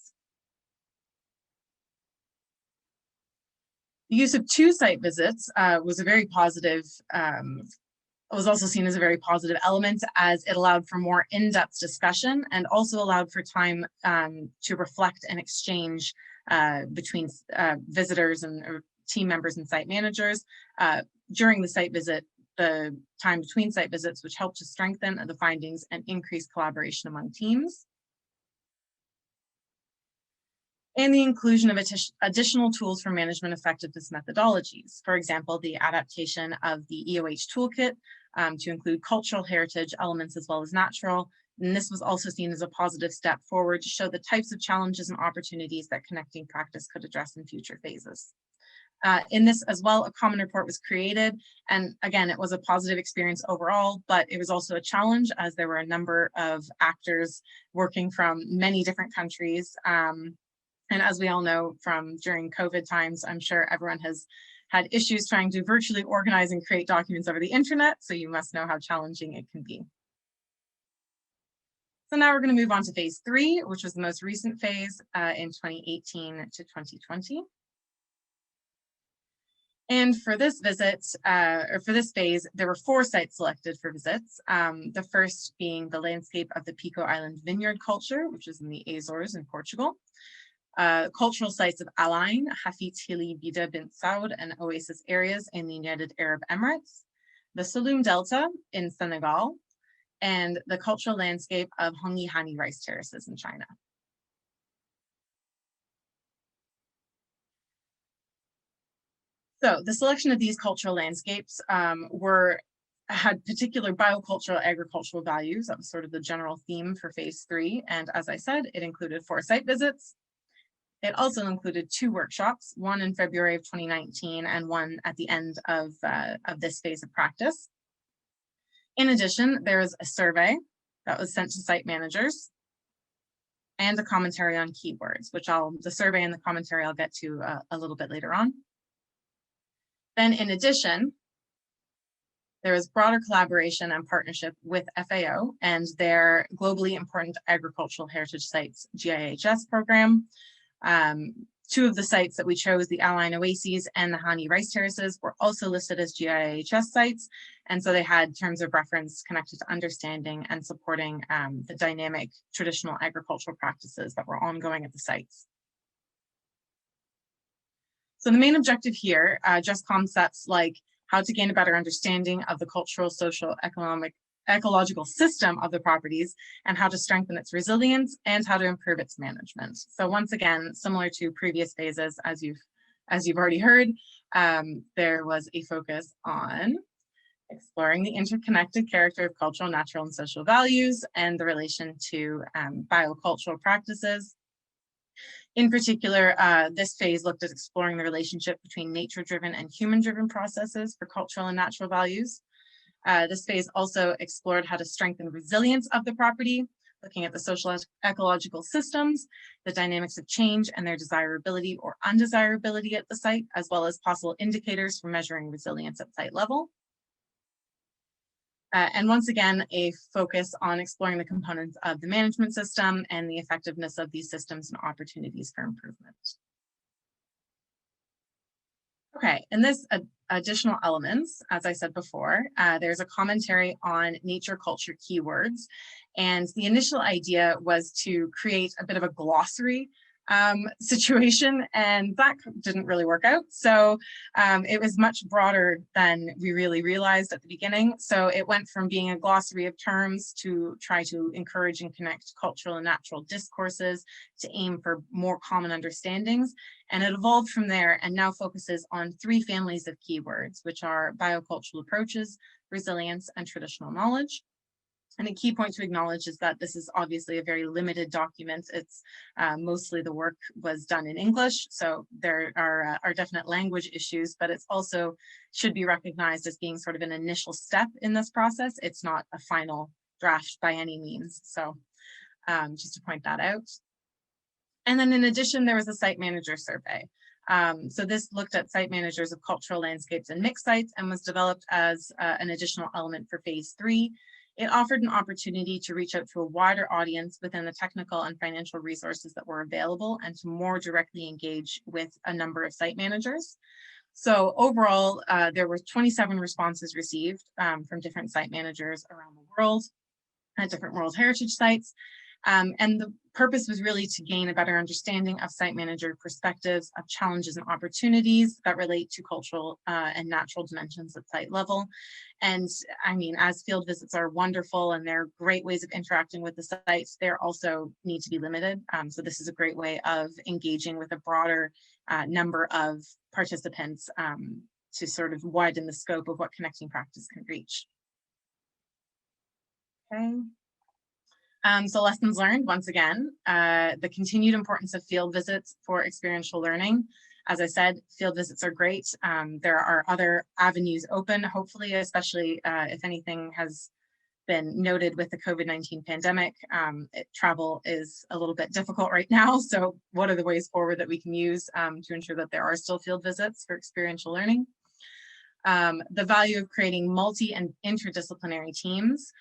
The use of 2 site visits was a very positive was also seen as a very positive element, as it allowed for more in-depth discussion and also allowed for time to reflect and exchange between visitors and team members and site managers during the site visit, the time between site visits, which helped to strengthen the findings and increase collaboration among teams. And the inclusion of additional tools for management effectiveness methodologies. For example, the adaptation of the EOH toolkit to include cultural heritage elements as well as natural. And this was also seen as a positive step forward to show the types of challenges and opportunities that connecting practice could address in future phases. In this as well, a common report was created. And again, it was a positive experience overall, but it was also a challenge as there were a number of actors working from many different countries. And as we all know from during COVID times, I'm sure everyone has had issues trying to virtually organize and create documents over the internet. So you must know how challenging it can be. So now we're going to move on to phase 3, which was the most recent phase in 2018 to 2020. And for this visit, or for this phase, there were 4 sites selected for visits. The first being the landscape of the Pico Island vineyard culture, which is in the Azores in Portugal. Cultural sites of Al Ain, Hafit Hili Bida Bint Saud, and Oasis areas in the United Arab Emirates. The Saloum Delta in Senegal, and the cultural landscape of Hongi Hani rice terraces in China. So the selection of these cultural landscapes had particular biocultural agricultural values. That was sort of the general theme for phase 3. And as I said, it included 4 site visits. It also included 2 workshops, one in February of 2019 and one at the end of this phase of practice. In addition, there is a survey that was sent to site managers and a commentary on keywords, which the survey and the commentary I'll get to a little bit later on. Then in addition, there is broader collaboration and partnership with FAO and their globally important agricultural heritage sites GIHS program. 2 of the sites that we chose, the Al Ain Oases and the Hani rice terraces, were also listed as GIHS sites. And so they had terms of reference connected to understanding and supporting the dynamic traditional agricultural practices that were ongoing at the sites. So the main objective here, just concepts like how to gain a better understanding of the cultural, social, economic, ecological system of the properties and how to strengthen its resilience and how to improve its management. So once again, similar to previous phases, as you've already heard, there was a focus on exploring the interconnected character of cultural, natural, and social values and the relation to biocultural practices. In particular, this phase looked at exploring the relationship between nature-driven and human-driven processes for cultural and natural values. This phase also explored how to strengthen resilience of the property, looking at the social ecological systems, the dynamics of change and their desirability or undesirability at the site, as well as possible indicators for measuring resilience at site level. And once again, a focus on exploring the components of the management system and the effectiveness of these systems and opportunities for improvement. Okay, and this additional elements, as I said before, there's a commentary on nature culture keywords. And the initial idea was to create a bit of a glossary situation, and that didn't really work out. So it was much broader than we really realized at the beginning. So it went from being a glossary of terms to try to encourage and connect cultural and natural discourses to aim for more common understandings. And it evolved from there and now focuses on 3 families of keywords, which are biocultural approaches, resilience, and traditional knowledge. And a key point to acknowledge is that this is obviously a very limited document. It's mostly the work was done in English, so there are definite language issues, but it's also should be recognized as being sort of an initial step in this process. It's not a final draft by any means, so just to point that out. And then in addition, there was a site manager survey. So this looked at site managers of cultural landscapes and mixed sites and was developed as an additional element for phase 3. It offered an opportunity to reach out to a wider audience within the technical and financial resources that were available and to more directly engage with a number of site managers. So overall, there were 27 responses received from different site managers around the world at different World Heritage sites. And the purpose was really to gain a better understanding of site manager perspectives, of challenges and opportunities that relate to cultural and natural dimensions at site level. And I mean, as field visits are wonderful and they're great ways of interacting with the sites, they also need to be limited. So this is a great way of engaging with a broader number of participants to sort of widen the scope of what connecting practice can reach. Okay. So lessons learned, once again, the continued importance of field visits for experiential learning. As I said, field visits are great. There are other avenues open, hopefully, especially if anything has been noted with the COVID-19 pandemic. Travel is a little bit difficult right now. So what are the ways forward that we can use to ensure that there are still field visits for experiential learning? The value of creating multi and interdisciplinary teams.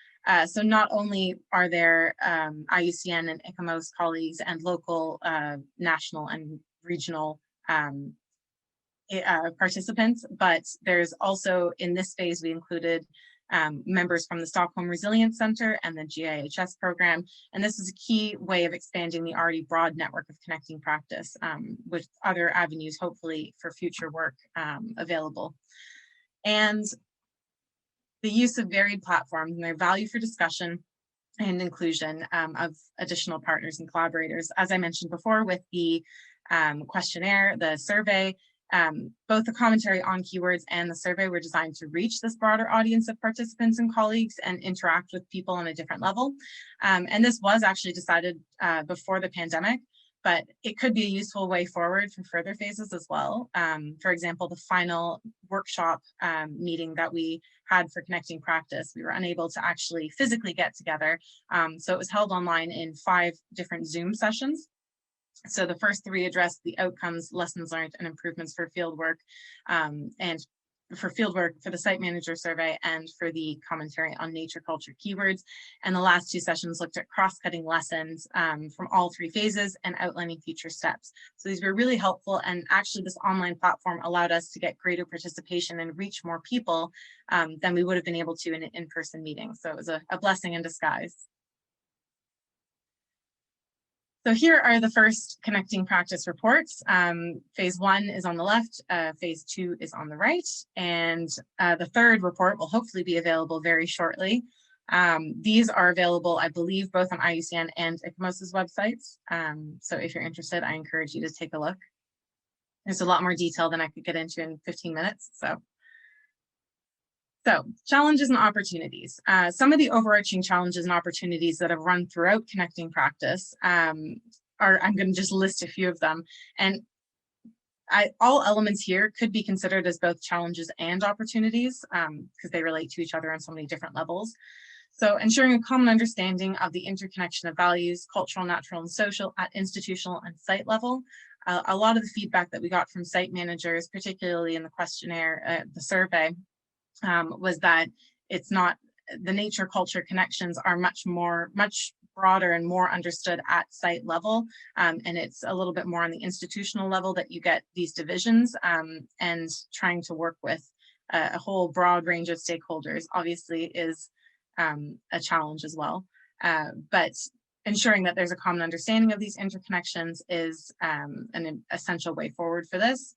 So not only are there IUCN and ICOMOS colleagues and local, national and regional participants, but there's also, in this phase, we included members from the Stockholm Resilience Center and the GIHS program. And this is a key way of expanding the already broad network of connecting practice with other avenues, hopefully, for future work available. And the use of varied platforms and their value for discussion and inclusion of additional partners and collaborators. As I mentioned before, with the questionnaire, the survey, both the commentary on keywords and the survey were designed to reach this broader audience of participants and colleagues and interact with people on a different level. And this was actually decided before the pandemic, but it could be a useful way forward for further phases as well. For example, the final workshop meeting that we had for connecting practice, we were unable to actually physically get together. So it was held online in 5 different Zoom sessions. So the first 3 addressed the outcomes, lessons learned, and improvements for fieldwork, and for fieldwork for the site manager survey and for the commentary on nature culture keywords. And the last 2 sessions looked at cross-cutting lessons from all 3 phases and outlining future steps. So these were really helpful, and actually this online platform allowed us to get greater participation and reach more people than we would have been able to in an in-person meeting. So it was a blessing in disguise. So here are the first connecting practice reports. Phase 1 is on the left, phase 2 is on the right, and the third report will hopefully be available very shortly. These are available, I believe, both on IUCN and ICOMOS's websites. So if you're interested, I encourage you to take a look. There's a lot more detail than I could get into in 15 minutes. So challenges and opportunities. Some of the overarching challenges and opportunities that have run throughout connecting practice I'm going to just list a few of them. And all elements here could be considered as both challenges and opportunities because they relate to each other on so many different levels. So ensuring a common understanding of the interconnection of values, cultural, natural, and social at institutional and site level. A lot of the feedback that we got from site managers, particularly in the questionnaire, the survey, was that it's not, the nature culture connections are much broader and more understood at site level. And it's a little bit more on the institutional level that you get these divisions, and trying to work with a whole broad range of stakeholders obviously is a challenge as well. But ensuring that there's a common understanding of these interconnections is an essential way forward for this.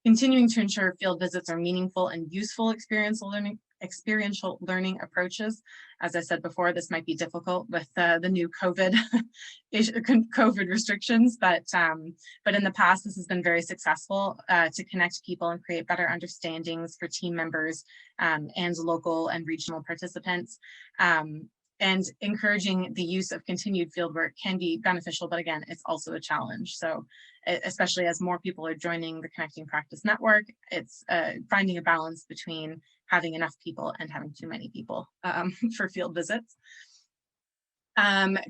Continuing to ensure field visits are meaningful and useful experiential learning approaches. As I said before, this might be difficult with the new COVID restrictions, but in the past, this has been very successful to connect people and create better understandings for team members and local and regional participants. And encouraging the use of continued fieldwork can be beneficial, but again, it's also a challenge. So especially as more people are joining the Connecting Practice Network, it's finding a balance between having enough people and having too many people for field visits.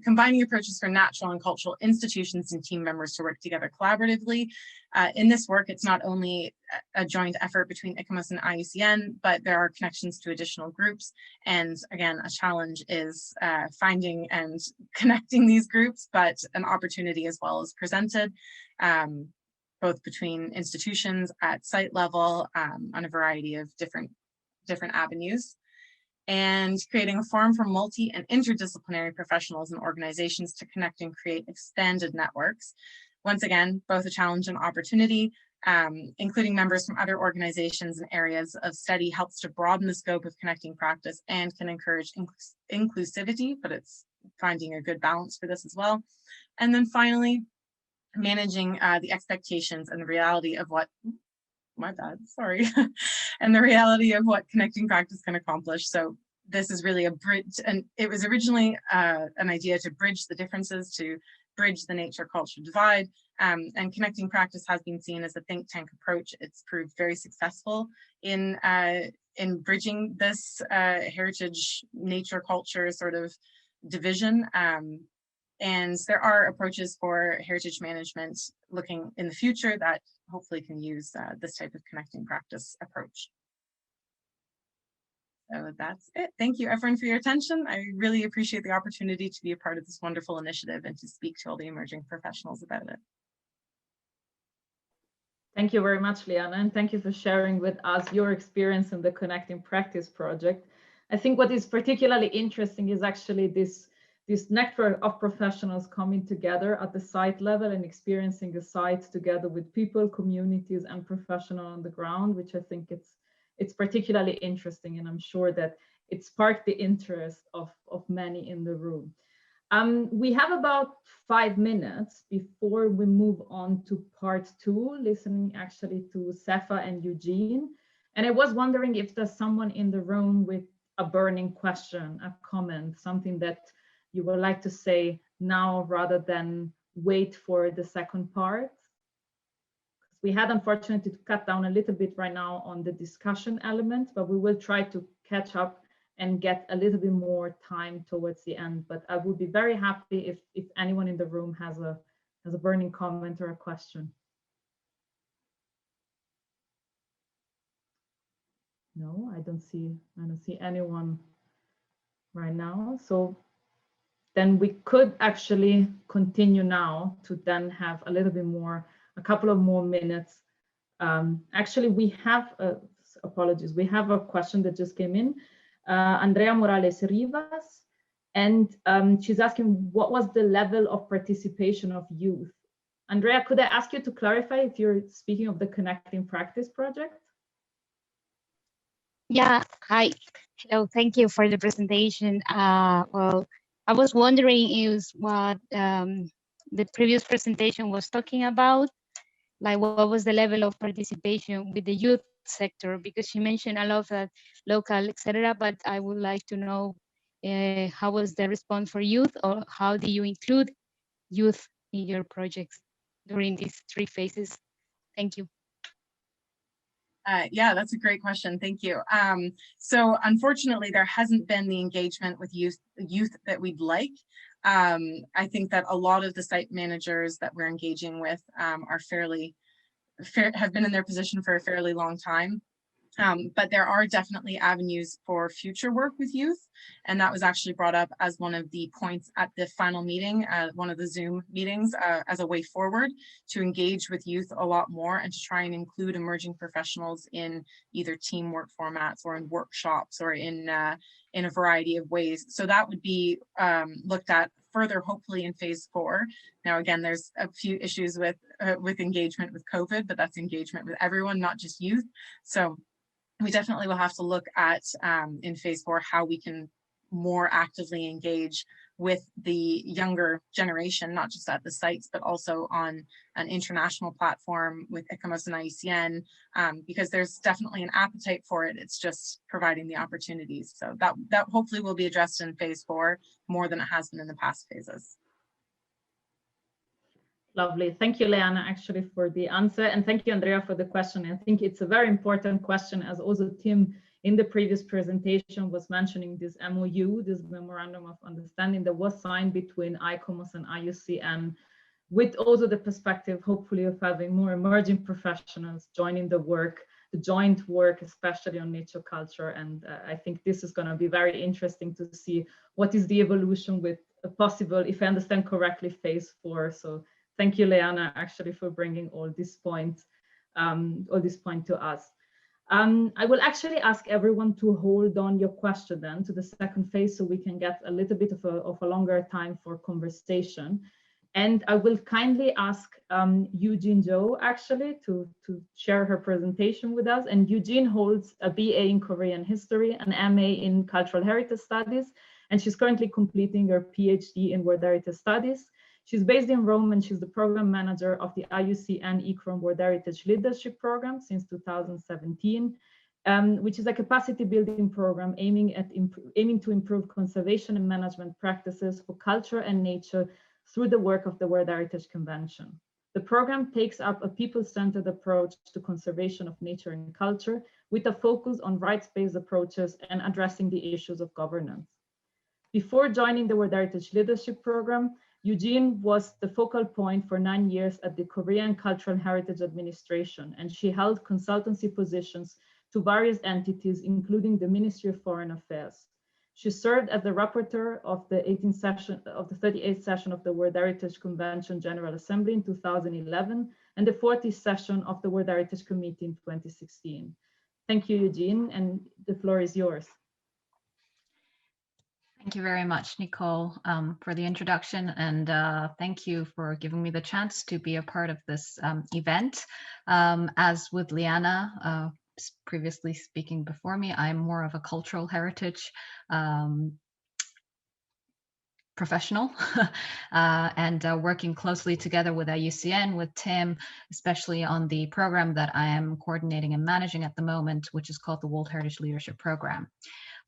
Combining approaches for natural and cultural institutions and team members to work together collaboratively. In this work, it's not only a joint effort between ICOMOS and IUCN, but there are connections to additional groups. And again, a challenge is finding and connecting these groups, but an opportunity as well is presented. both between institutions at site level on a variety of different avenues, and creating a forum for multi and interdisciplinary professionals and organizations to connect and create expanded networks. Once again, both a challenge and opportunity. Including members from other organizations and areas of study helps to broaden the scope of connecting practice and can encourage inclusivity, but it's finding a good balance for this as well. And then finally, managing the expectations and the reality of what, and the reality of what connecting practice can accomplish. So this is really a bridge, and it was originally an idea to bridge the differences, to bridge the nature-culture divide, and connecting practice has been seen as a think tank approach. It's proved very successful in bridging this heritage nature-culture sort of division. And there are approaches for heritage management looking in the future that hopefully can use this type of connecting practice approach. So that's it. Thank you everyone for your attention. I really appreciate the opportunity to be a part of this wonderful initiative and to speak to all the emerging professionals about it. Thank you very much, Leanna, and thank you for sharing with us your experience in the Connecting Practice project. I think what is particularly interesting is actually this network of professionals coming together at the site level and experiencing the sites together with people, communities, and professionals on the ground, which I think it's particularly interesting, and I'm sure that it sparked the interest of many in the room. We have about 5 minutes before we move on to part 2, listening actually to Sefa and Eugene. And I was wondering if there's someone in the room with a burning question, a comment, something that you would like to say now rather than wait for the second part. We had unfortunately to cut down a little bit right now on the discussion element, but we will try to catch up and get a little bit more time towards the end. But I would be very happy if anyone in the room has a burning comment or a question. No, I don't see anyone right now. So then we could actually continue now to then have a couple of more minutes. Actually, we have, apologies, we have a question that just came in. Andrea Morales Rivas, and she's asking what was the level of participation of youth? Andrea, could I ask you to clarify if you're speaking of the Connecting Practice project? Yeah, hi. Hello, thank you for the presentation. Well, I was wondering is what the previous presentation was talking about, like what was the level of participation with the youth sector, because she mentioned a lot of that local, etc. But I would like to know how was the response for youth, or how do you include youth in your projects during these 3 phases? Thank you. Yeah, that's a great question. Thank you. So unfortunately, there hasn't been the engagement with youth that we'd like. I think that a lot of the site managers that we're engaging with are have been in their position for a fairly long time. But there are definitely avenues for future work with youth. And that was actually brought up as one of the points at the final meeting, one of the Zoom meetings, as a way forward to engage with youth a lot more and to try and include emerging professionals in either teamwork formats or in workshops or in a variety of ways. So that would be looked at further, hopefully in phase 4. Now, again, there's a few issues with engagement with COVID, but that's engagement with everyone, not just youth. So we definitely will have to look at in phase 4 how we can more actively engage with the younger generation, not just at the sites, but also on an international platform with ICOMOS and IUCN, because there's definitely an appetite for it. It's just providing the opportunities. So that hopefully will be addressed in phase 4 more than it has been in the past phases. Lovely. Thank you, Leanna, actually, for the answer. And thank you, Andrea, for the question. I think it's a very important question, as also Tim in the previous presentation was mentioning this MOU, this Memorandum of Understanding that was signed between ICOMOS and IUCN, with also the perspective, hopefully, of having more emerging professionals joining the work, the joint work, especially on nature culture. And I think this is going to be very interesting to see what is the evolution with a possible, if I understand correctly, phase 4. So Thank you, Leanna, actually, for bringing all these points to us. I will actually ask everyone to hold on your question then to the second phase so we can get a little bit of a longer time for conversation. And I will kindly ask Eugene Zhou actually to share her presentation with us. And Eugene holds a BA in Korean history, an MA in cultural heritage studies, and she's currently completing her PhD in World Heritage Studies. She's based in Rome and she's the program manager of the IUCN ICROM World Heritage Leadership Program since 2017, which is a capacity building program aiming to improve conservation and management practices for culture and nature through the work of the World Heritage Convention. The program takes up a people-centered approach to conservation of nature and culture with a focus on rights-based approaches and addressing the issues of governance. Before joining the World Heritage Leadership Program, Eugene was the focal point for 9 years at the Korean Cultural Heritage Administration, and she held consultancy positions to various entities, including the Ministry of Foreign Affairs. She served as the rapporteur of the 38th session of the World Heritage Convention General Assembly in 2011 and the 40th session of the World Heritage Committee in 2016. Thank you, Eugene, and the floor is yours. Thank you very much, Nicole, for the introduction, and thank you for giving me the chance to be a part of this event. As with Leanna, previously speaking before me, I'm more of a cultural heritage professional and working closely together with IUCN, with Tim, especially on the program that I am coordinating and managing at the moment, which is called the World Heritage Leadership Program.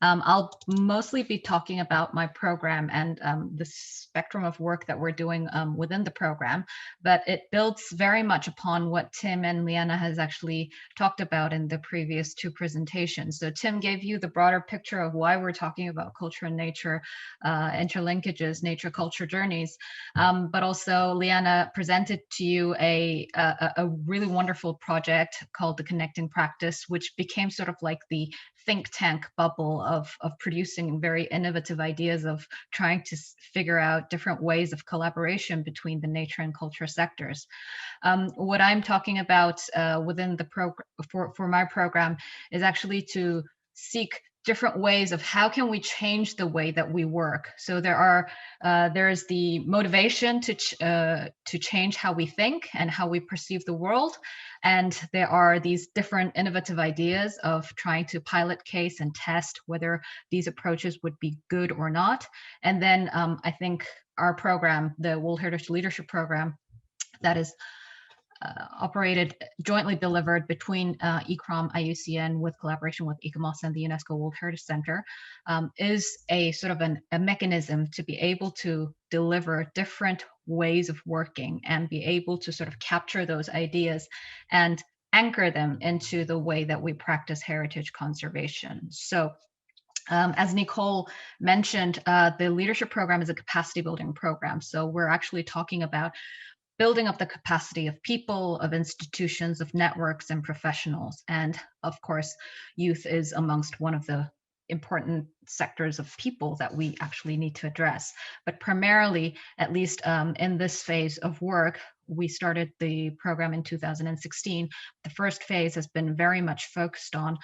I'll mostly be talking about my program and the spectrum of work that we're doing within the program, but it builds very much upon what Tim and Leanna has actually talked about in the previous two presentations. So Tim gave you the broader picture of why we're talking about culture and nature, interlinkages, nature culture journeys, but also Leanna presented to you a really wonderful project called the Connecting Practice, which became sort of like the think tank bubble of producing very innovative ideas of trying to figure out different ways of collaboration between the nature and culture sectors. What I'm talking about within the program for my program is actually to seek different ways of how can we change the way that we work. So there is the motivation to change how we think and how we perceive the world. And there are these different innovative ideas of trying to pilot case and test whether these approaches would be good or not. And then I think our program, the World Heritage Leadership Program, that is operated, jointly delivered between ICROM, IUCN, with collaboration with ICOMOS and the UNESCO World Heritage Center, is a sort of a mechanism to be able to deliver different ways of working and be able to sort of capture those ideas and anchor them into the way that we practice heritage conservation. So as Nicole mentioned, the leadership program is a capacity building program. So we're actually talking about building up the capacity of people, of institutions, of networks and professionals. And of course, youth is amongst one of the important sectors of people that we actually need to address. But primarily, at least in this phase of work, we started the program in 2016. The first phase has been very much focused on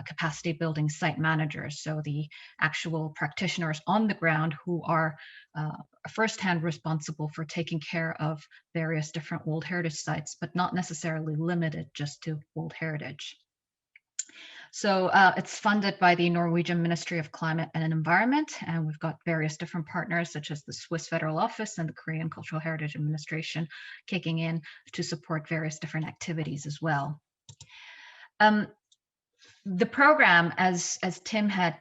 capacity building site managers. So the actual practitioners on the ground who are firsthand responsible for taking care of various different World Heritage sites, but not necessarily limited just to World Heritage. So it's funded by the Norwegian Ministry of Climate and Environment, and we've got various different partners such as the Swiss Federal Office and the Korean Cultural Heritage Administration kicking in to support various different activities as well. The program, as Tim had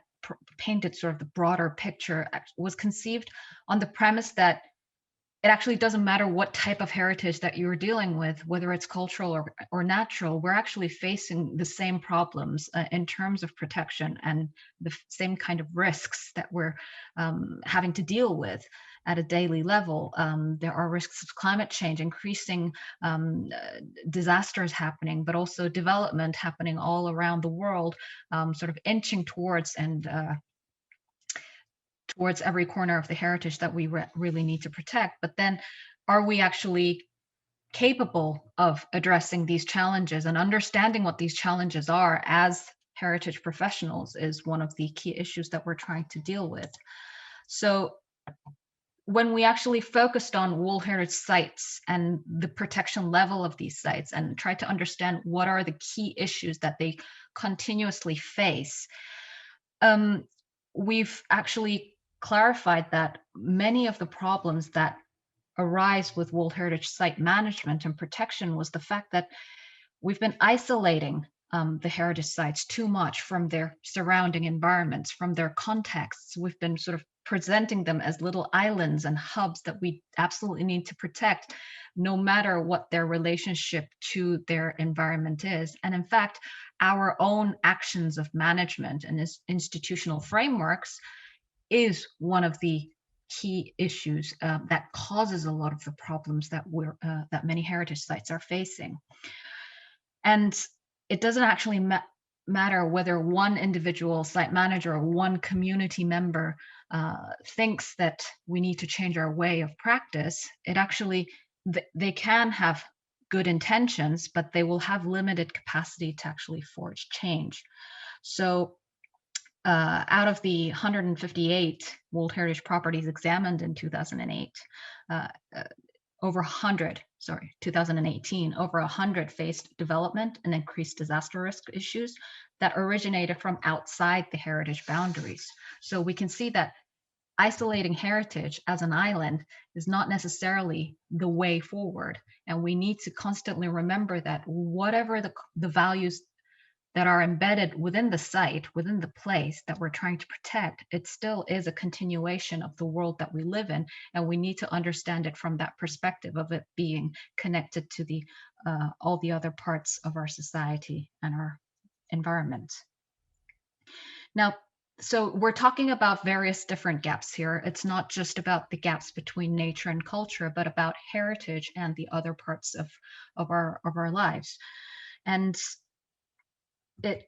painted sort of the broader picture, was conceived on the premise that it actually doesn't matter what type of heritage that you're dealing with, whether it's cultural or natural, we're actually facing the same problems in terms of protection and the same kind of risks that we're having to deal with at a daily level. There are risks of climate change, increasing disasters happening, but also development happening all around the world, sort of inching towards and towards every corner of the heritage that we really need to protect. But then are we actually capable of addressing these challenges, and understanding what these challenges are as heritage professionals is one of the key issues that we're trying to deal with. So when we actually focused on World Heritage sites and the protection level of these sites and tried to understand what are the key issues that they continuously face, we've actually clarified that many of the problems that arise with World Heritage site management and protection was the fact that we've been isolating the heritage sites too much from their surrounding environments, from their contexts. We've been sort of presenting them as little islands and hubs that we absolutely need to protect, no matter what their relationship to their environment is. And in fact, our own actions of management and institutional frameworks is one of the key issues that causes a lot of the problems that that many heritage sites are facing. And it doesn't actually matter whether one individual site manager or one community member thinks that we need to change our way of practice. It actually, they can have good intentions, but they will have limited capacity to actually forge change. So out of the 158 World Heritage properties examined in 2008, over 100, 2018, over 100 faced development and increased disaster risk issues that originated from outside the heritage boundaries. So we can see that isolating heritage as an island is not necessarily the way forward. And we need to constantly remember that whatever the values that are embedded within the site, within the place that we're trying to protect, it still is a continuation of the world that we live in, and we need to understand it from that perspective of it being connected to the all the other parts of our society and our environment. Now, so we're talking about various different gaps here. It's not just about the gaps between nature and culture, but about heritage and the other parts of our lives. And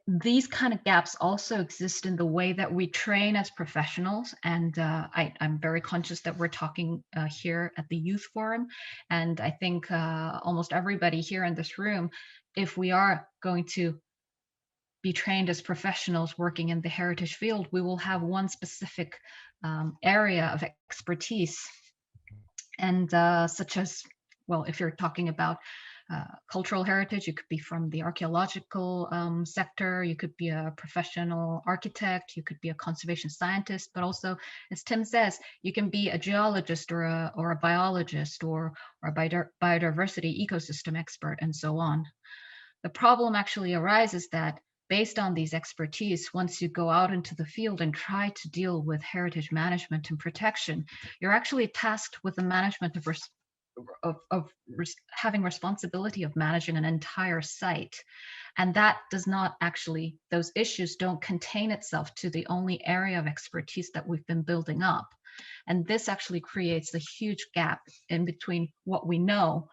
these kind of gaps also exist in the way that we train as professionals. And I'm very conscious that we're talking here at the Youth Forum. And I think almost everybody here in this room, if we are going to be trained as professionals working in the heritage field, we will have one specific area of expertise. And such as, well, if you're talking about cultural heritage, you could be from the archaeological sector, you could be a professional architect, you could be a conservation scientist, but also, as Tim says, you can be a geologist or a biologist or a biodiversity ecosystem expert, and so on. The problem actually arises that based on these expertise, once you go out into the field and try to deal with heritage management and protection, you're actually tasked with the management of having responsibility of managing an entire site. And that does not actually, those issues don't contain itself to the only area of expertise that we've been building up. And this actually creates a huge gap in between what we know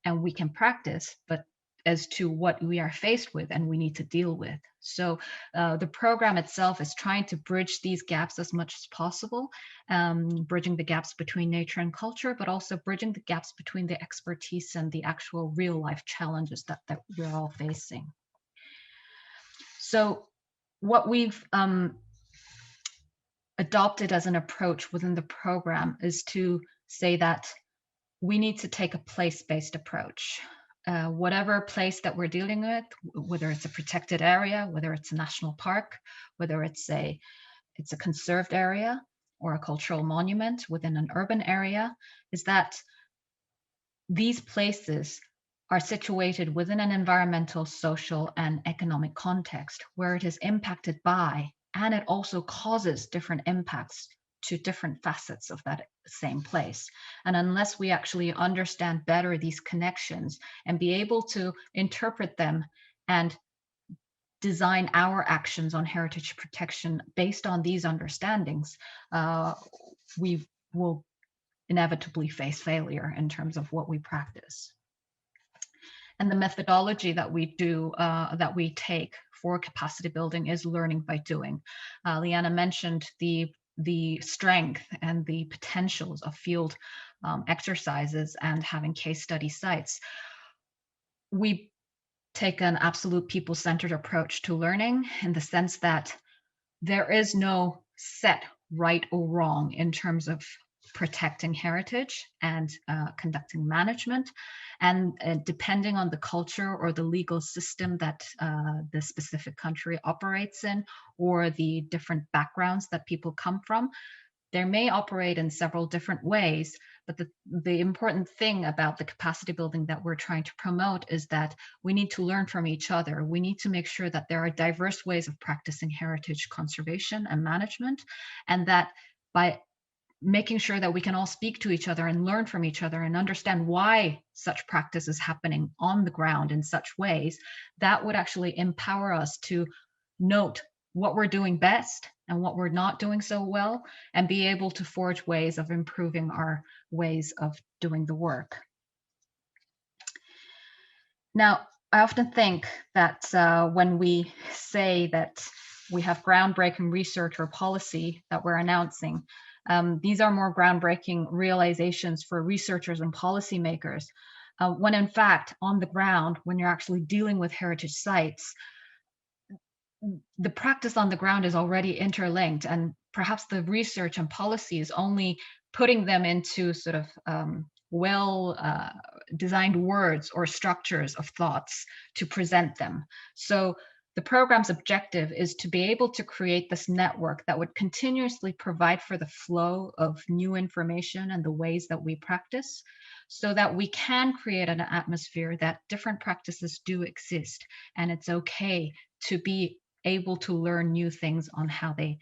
and we can practice, but as to what we are faced with and we need to deal with. So the program itself is trying to bridge these gaps as much as possible, bridging the gaps between nature and culture, but also bridging the gaps between the expertise and the actual real life challenges that we're all facing. So what we've adopted as an approach within the program is to say that we need to take a place-based approach. Whatever place that we're dealing with, whether it's a protected area, whether it's a national park, whether it's a conserved area or a cultural monument within an urban area, is that these places are situated within an environmental, social, and economic context where it is impacted by, and it also causes different impacts to different facets of that same place. And unless we actually understand better these connections and be able to interpret them and design our actions on heritage protection based on these understandings, we will inevitably face failure in terms of what we practice. And the methodology that we do, that we take for capacity building is learning by doing. Leanna mentioned the strength and the potentials of field exercises and having case study sites, we take an absolute people-centered approach to learning, in the sense that there is no set right or wrong in terms of protecting heritage and conducting management. And depending on the culture or the legal system that the specific country operates in, or the different backgrounds that people come from, there may operate in several different ways. But the important thing about the capacity building that we're trying to promote is that we need to learn from each other. We need to make sure that there are diverse ways of practicing heritage conservation and management, and that by making sure that we can all speak to each other and learn from each other and understand why such practice is happening on the ground in such ways, that would actually empower us to note what we're doing best and what we're not doing so well, and be able to forge ways of improving our ways of doing the work. Now, I often think that when we say that we have groundbreaking research or policy that we're announcing, these are more groundbreaking realizations for researchers and policymakers, when in fact, on the ground, when you're actually dealing with heritage sites, the practice on the ground is already interlinked, and perhaps the research and policy is only putting them into sort of designed words or structures of thoughts to present them. So the program's objective is to be able to create this network that would continuously provide for the flow of new information and the ways that we practice, so that we can create an atmosphere that different practices do exist, and it's okay to be able to learn new things on how they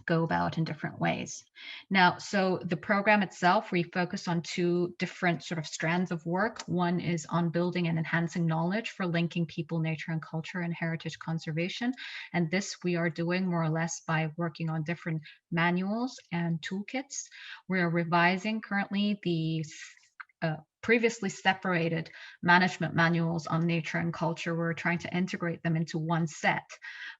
go about in different ways. Now, so the program itself, we focus on two different sort of strands of work. One is on building and enhancing knowledge for linking people, nature, and culture and heritage conservation. And this we are doing more or less by working on different manuals and toolkits. We are revising currently the previously separated management manuals on nature and culture. We're trying to integrate them into one set.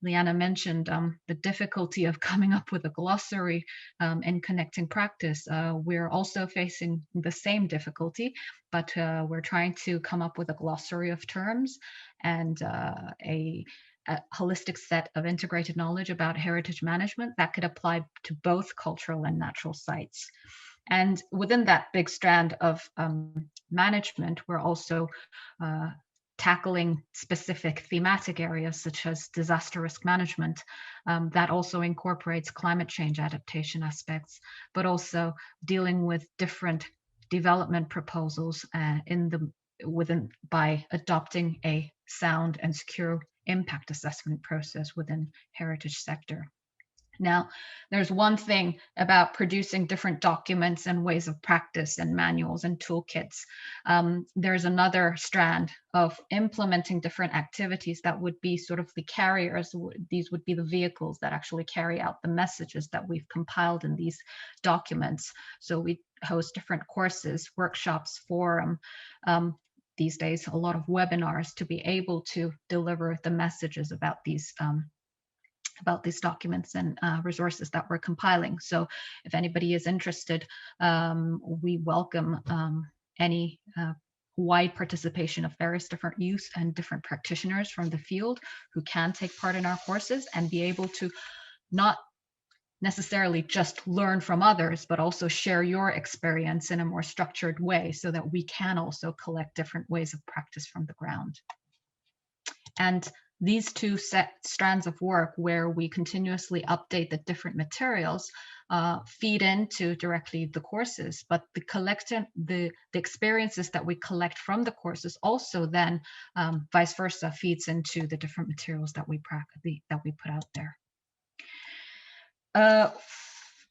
Leanna mentioned the difficulty of coming up with a glossary and connecting practice. We're also facing the same difficulty, but we're trying to come up with a glossary of terms and a holistic set of integrated knowledge about heritage management that could apply to both cultural and natural sites. And within that big strand of management, we're also tackling specific thematic areas such as disaster risk management. That also incorporates climate change adaptation aspects, but also dealing with different development proposals by adopting a sound and secure impact assessment process within heritage sector. Now, there's one thing about producing different documents and ways of practice and manuals and toolkits. There's another strand of implementing different activities that would be sort of the carriers. These would be the vehicles that actually carry out the messages that we've compiled in these documents. So we host different courses, workshops, forum, these days, a lot of webinars to be able to deliver the messages about these documents and resources that we're compiling. So if anybody is interested, we welcome any wide participation of various different youth and different practitioners from the field who can take part in our courses and be able to not necessarily just learn from others, but also share your experience in a more structured way so that we can also collect different ways of practice from the ground. And these two strands of work, where we continuously update the different materials, feed into directly the courses, but the experiences that we collect from the courses also then vice versa feeds into the different materials that we put out there.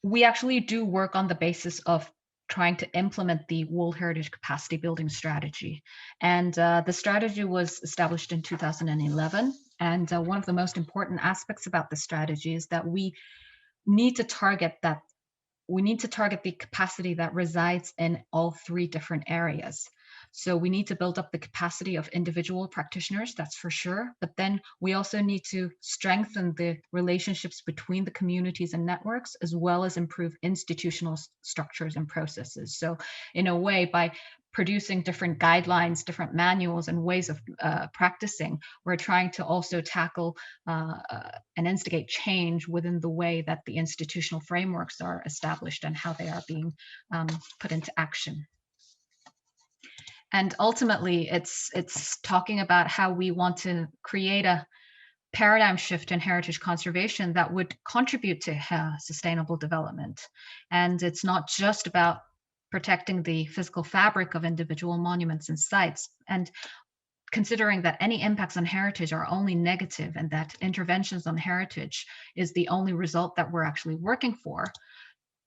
We actually do work on the basis of trying to implement the World Heritage Capacity Building Strategy. And the strategy was established in 2011. And one of the most important aspects about the strategy is that we need to target the capacity that resides in all three different areas. So we need to build up the capacity of individual practitioners, that's for sure. But then we also need to strengthen the relationships between the communities and networks, as well as improve institutional structures and processes. So in a way, by producing different guidelines, different manuals and ways of practicing, we're trying to also tackle and instigate change within the way that the institutional frameworks are established and how they are being put into action. And ultimately, it's talking about how we want to create a paradigm shift in heritage conservation that would contribute to sustainable development. And it's not just about protecting the physical fabric of individual monuments and sites, and considering that any impacts on heritage are only negative and that interventions on heritage is the only result that we're actually working for,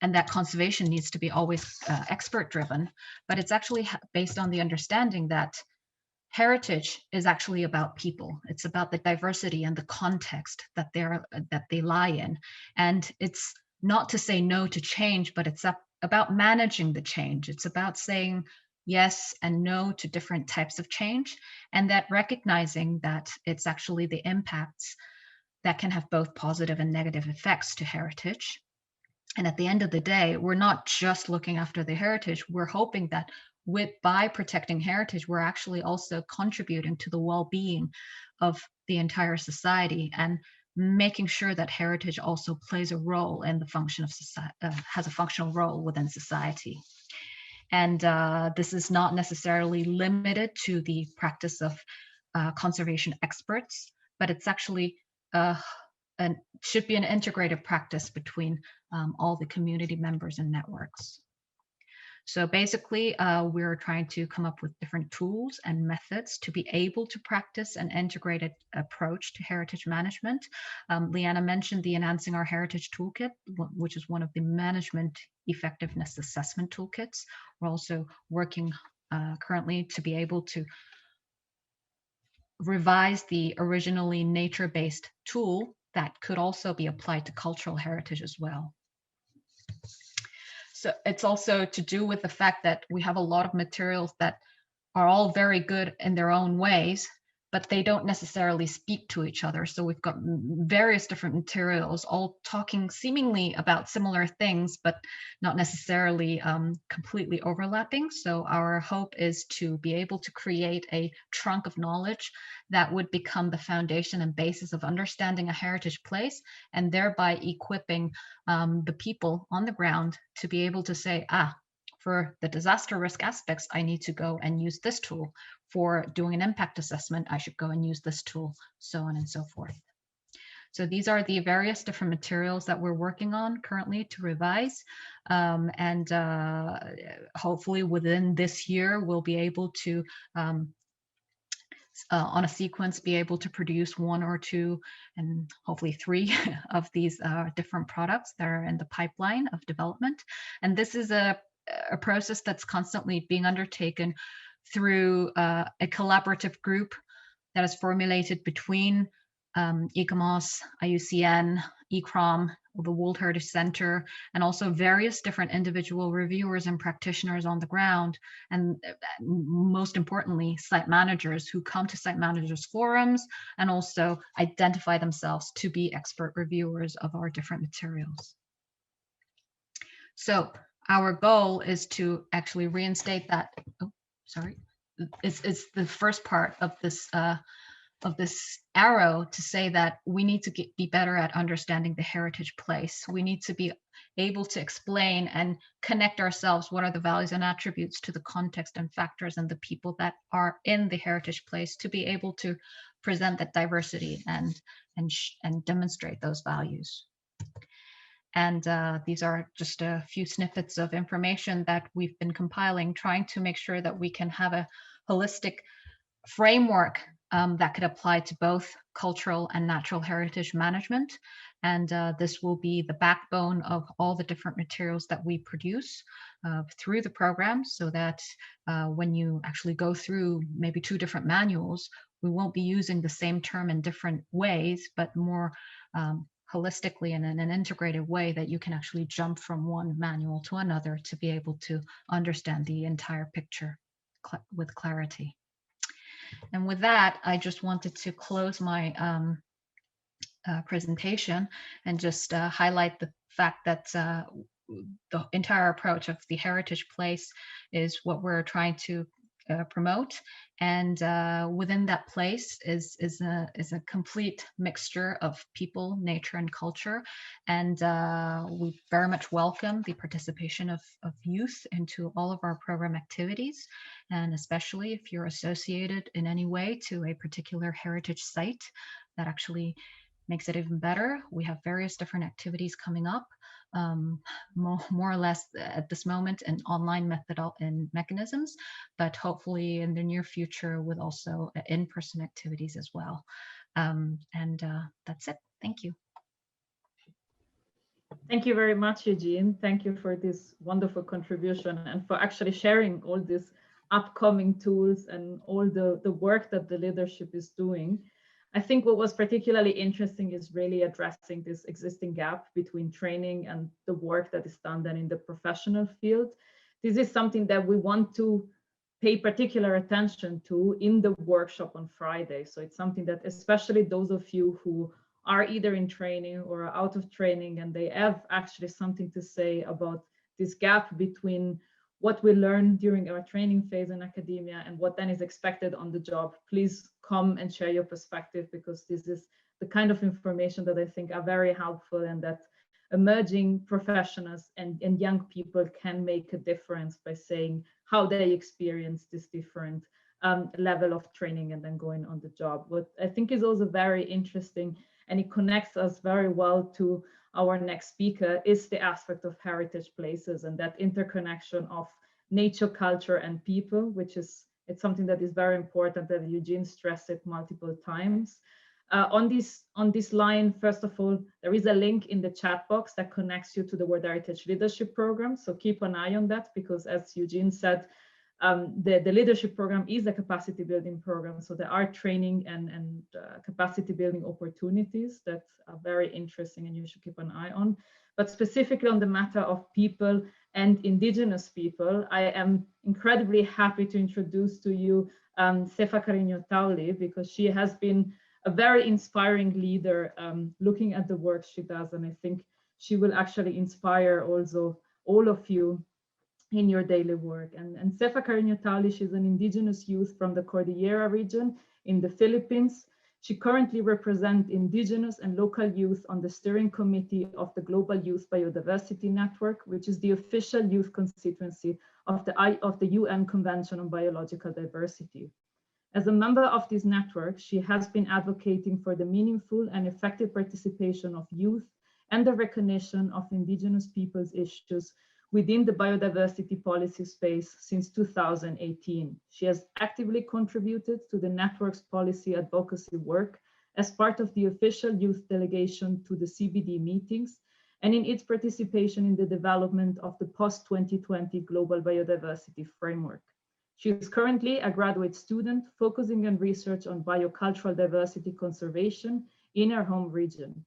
and that conservation needs to be always expert driven, but it's actually based on the understanding that heritage is actually about people. It's about the diversity and the context that they lie in. And it's not to say no to change, but it's about managing the change. It's about saying yes and no to different types of change, and that recognizing that it's actually the impacts that can have both positive and negative effects to heritage. And at the end of the day, we're not just looking after the heritage. We're hoping that by protecting heritage, we're actually also contributing to the well-being of the entire society and making sure that heritage also plays a role in the function of society, has a functional role within society. And this is not necessarily limited to the practice of conservation experts, but it's actually and should be an integrated practice between all the community members and networks. So basically, we're trying to come up with different tools and methods to be able to practice an integrated approach to heritage management. Leanna mentioned the Enhancing Our Heritage Toolkit, which is one of the management effectiveness assessment toolkits. We're also working currently to be able to revise the originally nature-based tool that could also be applied to cultural heritage as well. So it's also to do with the fact that we have a lot of materials that are all very good in their own ways, but they don't necessarily speak to each other. So we've got various different materials all talking seemingly about similar things, but not necessarily completely overlapping. So our hope is to be able to create a trunk of knowledge that would become the foundation and basis of understanding a heritage place, and thereby equipping the people on the ground to be able to say, for the disaster risk aspects, I need to go and use this tool. For doing an impact assessment, I should go and use this tool, so on and so forth. So these are the various different materials that we're working on currently to revise. And hopefully within this year, we'll be able to, on a sequence, be able to produce 1 or 2 and hopefully 3 of these different products that are in the pipeline of development. And this is a process that's constantly being undertaken through a collaborative group that is formulated between ICOMOS, IUCN, ECROM, the World Heritage Center, and also various different individual reviewers and practitioners on the ground, and most importantly, site managers who come to site managers forums and also identify themselves to be expert reviewers of our different materials. So our goal is to actually reinstate that. It's the first part of this arrow to say that we need to be better at understanding the heritage place. We need to be able to explain and connect ourselves what are the values and attributes to the context and factors and the people that are in the heritage place to be able to present that diversity and demonstrate those values. And these are just a few snippets of information that we've been compiling, trying to make sure that we can have a holistic framework that could apply to both cultural and natural heritage management. And this will be the backbone of all the different materials that we produce through the program, so that when you actually go through maybe 2 different manuals, we won't be using the same term in different ways, but more holistically and in an integrated way that you can actually jump from one manual to another to be able to understand the entire picture. with clarity. And with that, I just wanted to close my presentation and just highlight the fact that the entire approach of the heritage place is what we're trying to promote, and within that place is a complete mixture of people, nature, and culture, and we very much welcome the participation of youth into all of our program activities, and especially if you're associated in any way to a particular heritage site, that actually makes it even better. We have various different activities coming up, more or less at this moment in online method and mechanisms, but hopefully in the near future with also in-person activities as well. That's it. Thank you. Thank you very much, Eugene. Thank you for this wonderful contribution and for actually sharing all these upcoming tools and all the work that the leadership is doing. I think what was particularly interesting is really addressing this existing gap between training and the work that is done then in the professional field. This is something that we want to pay particular attention to in the workshop on Friday. So it's something that especially those of you who are either in training or out of training and they have actually something to say about this gap between what we learn during our training phase in academia and what then is expected on the job, please come and share your perspective, because this is the kind of information that I think are very helpful and that emerging professionals and young people can make a difference by saying how they experience this different level of training and then going on the job. What I think is also very interesting, and it connects us very well to our next speaker, is the aspect of heritage places and that interconnection of nature, culture, and people, which is, it's something that is very important, that Eugene stressed it multiple times. On this line, first of all, there is a link in the chat box that connects you to the World Heritage Leadership Program. So keep an eye on that, because as Eugene said, the leadership program is a capacity building program. So there are training and capacity building opportunities that are very interesting and you should keep an eye on. But specifically on the matter of people and indigenous people, I am incredibly happy to introduce to you Sefa Carreño-Tauli, because she has been a very inspiring leader looking at the work she does. And I think she will actually inspire also all of you in your daily work. And Sefa Carreño-Tauli, she's an indigenous youth from the Cordillera region in the Philippines. She currently represents indigenous and local youth on the steering committee of the Global Youth Biodiversity Network, which is the official youth constituency of the UN Convention on Biological Diversity. As a member of this network, she has been advocating for the meaningful and effective participation of youth and the recognition of indigenous peoples' issues within the biodiversity policy space since 2018. She has actively contributed to the network's policy advocacy work as part of the official youth delegation to the CBD meetings and in its participation in the development of the post-2020 Global Biodiversity Framework. She is currently a graduate student focusing on research on biocultural diversity conservation in her home region.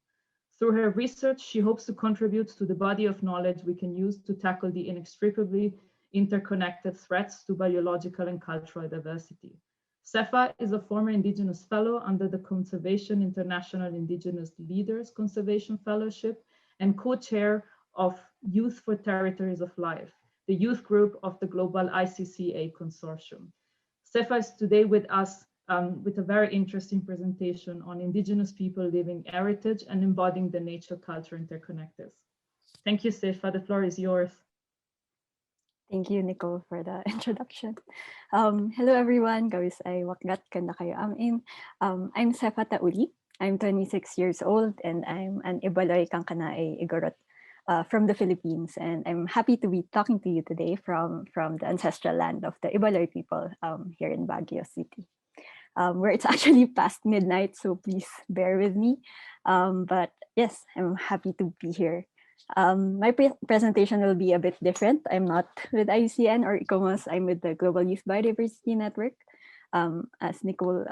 Through her research, she hopes to contribute to the body of knowledge we can use to tackle the inextricably interconnected threats to biological and cultural diversity. Sefa is a former Indigenous Fellow under the Conservation International Indigenous Leaders Conservation Fellowship and co-chair of Youth for Territories of Life, the youth group of the global ICCA consortium. Sefa is today with us with a very interesting presentation on Indigenous people living heritage and embodying the nature-culture interconnectors. Thank you, Sefa. The floor is yours. Thank you, Nicole, for the introduction. Hello, everyone. I'm Sefa Tauli. I'm 26 years old, and I'm an Ibaloy Kangkanae Igorot from the Philippines. And I'm happy to be talking to you today from the ancestral land of the Ibaloy people here in Baguio City. Where it's actually past midnight, so please bear with me. But yes, I'm happy to be here. My presentation will be a bit different. I'm not with IUCN or ICOMOS, I'm with the Global Youth Biodiversity Network, as Nicole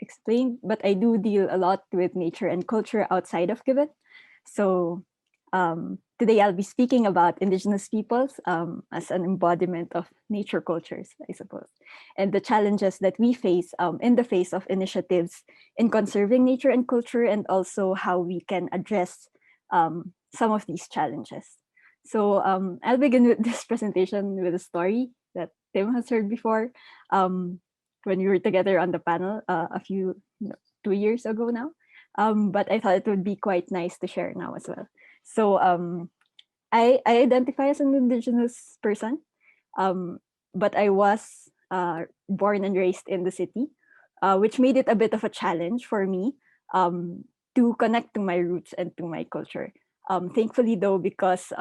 explained, but I do deal a lot with nature and culture outside of Quebec. So Today, I'll be speaking about Indigenous peoples as an embodiment of nature cultures, I suppose, and the challenges that we face in the face of initiatives in conserving nature and culture, and also how we can address some of these challenges. So I'll begin with this presentation with a story that Tim has heard before when we were together on the panel a few, 2 years ago now. But I thought it would be quite nice to share now as well. So I identify as an Indigenous person, but I was born and raised in the city, which made it a bit of a challenge for me to connect to my roots and to my culture. Thankfully, though, because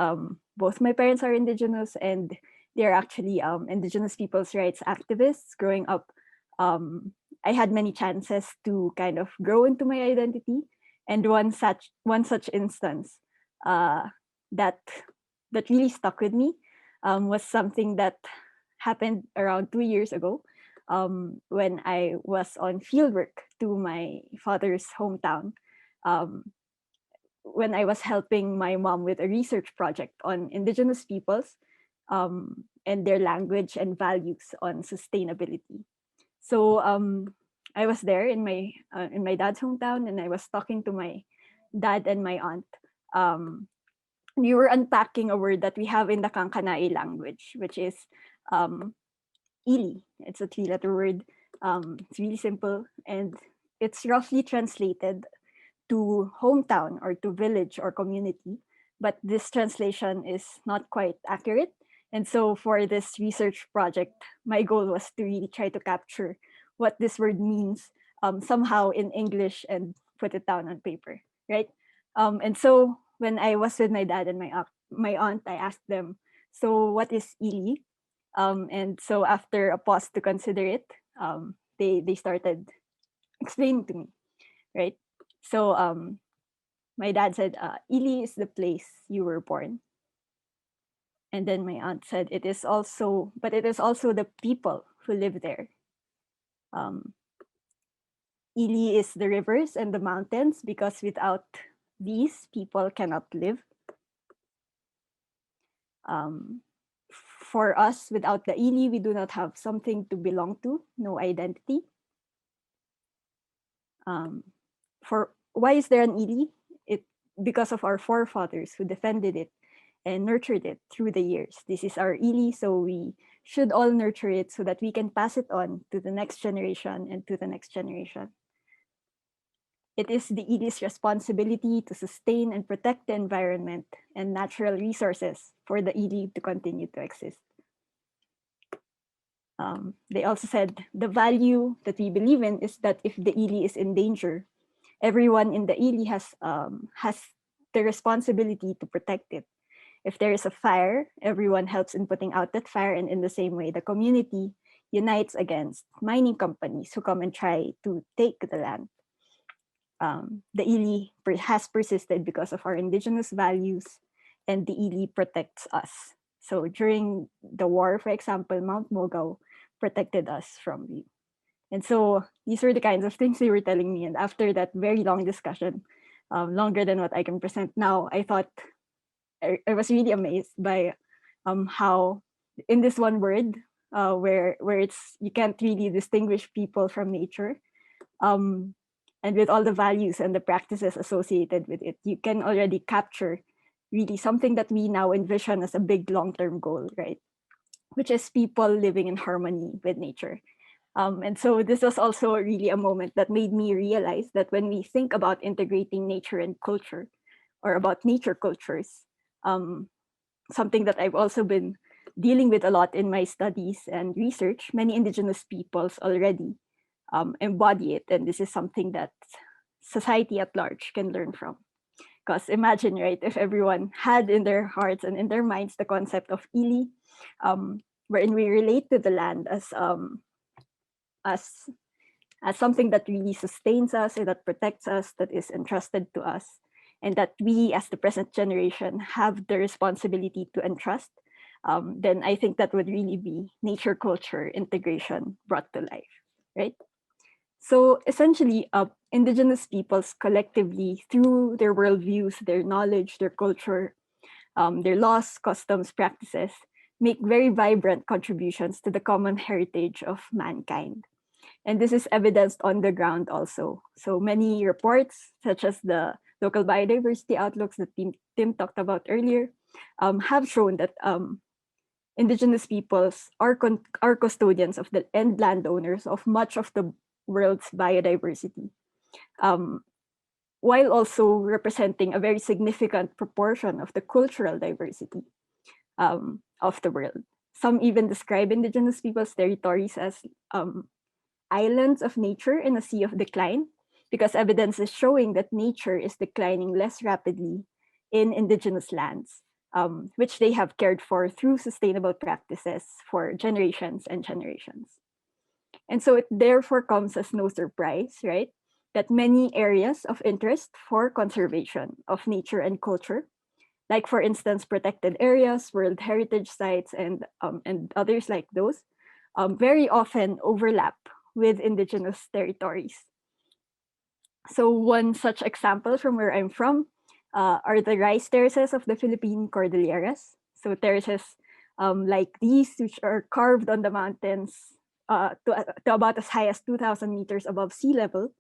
both my parents are Indigenous and they're actually Indigenous people's rights activists growing up, I had many chances to kind of grow into my identity. And one such instance that really stuck with me was something that happened around 2 years ago when I was on fieldwork to my father's hometown. When I was helping my mom with a research project on Indigenous peoples and their language and values on sustainability. So I was there in my dad's hometown, and I was talking to my dad and my aunt. We were unpacking a word that we have in the Kankanaey language, which is ili. It's a 3-letter word. It's really simple, and it's roughly translated to hometown or to village or community, but this translation is not quite accurate. And so for this research project, my goal was to really try to capture what this word means somehow in English and put it down on paper, right? And so when I was with my dad and my aunt, I asked them, so what is ili? And so after a pause to consider it, they started explaining to me, right? So my dad said, ili is the place you were born. And then my aunt said, it is also the people who live there. Ili is the rivers and the mountains, because without these, people cannot live. For us, without the ili, we do not have something to belong to, no identity. For why is there an ili? Because of our forefathers who defended it and nurtured it through the years. This is our ili, so we should all nurture it so that we can pass it on to the next generation and to the next generation. It is the ili's responsibility to sustain and protect the environment and natural resources for the ili to continue to exist. They also said the value that we believe in is that if the ili is in danger, everyone in the ili has the responsibility to protect it. If there is a fire, everyone helps in putting out that fire, and in the same way, the community unites against mining companies who come and try to take the land. The ili has persisted because of our Indigenous values, and the ili protects us. So during the war, for example, Mount Mogao protected us from you. And so these were the kinds of things they were telling me. And after that very long discussion, longer than what I can present now, I thought I was really amazed by how in this one word, where you can't really distinguish people from nature, and with all the values and the practices associated with it, you can already capture really something that we now envision as a big long-term goal, right? Which is people living in harmony with nature. And so this was also really a moment that made me realize that when we think about integrating nature and culture, or about nature cultures, something that I've also been dealing with a lot in my studies and research, many Indigenous peoples already embody it. And this is something that society at large can learn from. Because imagine, right, if everyone had in their hearts and in their minds the concept of ili, wherein we relate to the land as something that really sustains us and that protects us, that is entrusted to us, and that we as the present generation have the responsibility to entrust, then I think that would really be nature culture integration brought to life, right? So essentially, indigenous peoples collectively, through their worldviews, their knowledge, their culture, their laws, customs, practices, make very vibrant contributions to the common heritage of mankind. And this is evidenced on the ground also. So many reports, such as the local biodiversity outlooks that Tim talked about earlier, have shown that indigenous peoples are custodians of the and landowners of much of the world's biodiversity, while also representing a very significant proportion of the cultural diversity of the world. Some even describe indigenous peoples' territories as islands of nature in a sea of decline, because evidence is showing that nature is declining less rapidly in indigenous lands, which they have cared for through sustainable practices for generations and generations. And so it therefore comes as no surprise, right, that many areas of interest for conservation of nature and culture, like for instance, protected areas, World Heritage Sites, and others like those, very often overlap with indigenous territories. So one such example from where I'm from are the rice terraces of the Philippine Cordilleras. So terraces like these, which are carved on the mountains to about as high as 2,000 meters above sea level,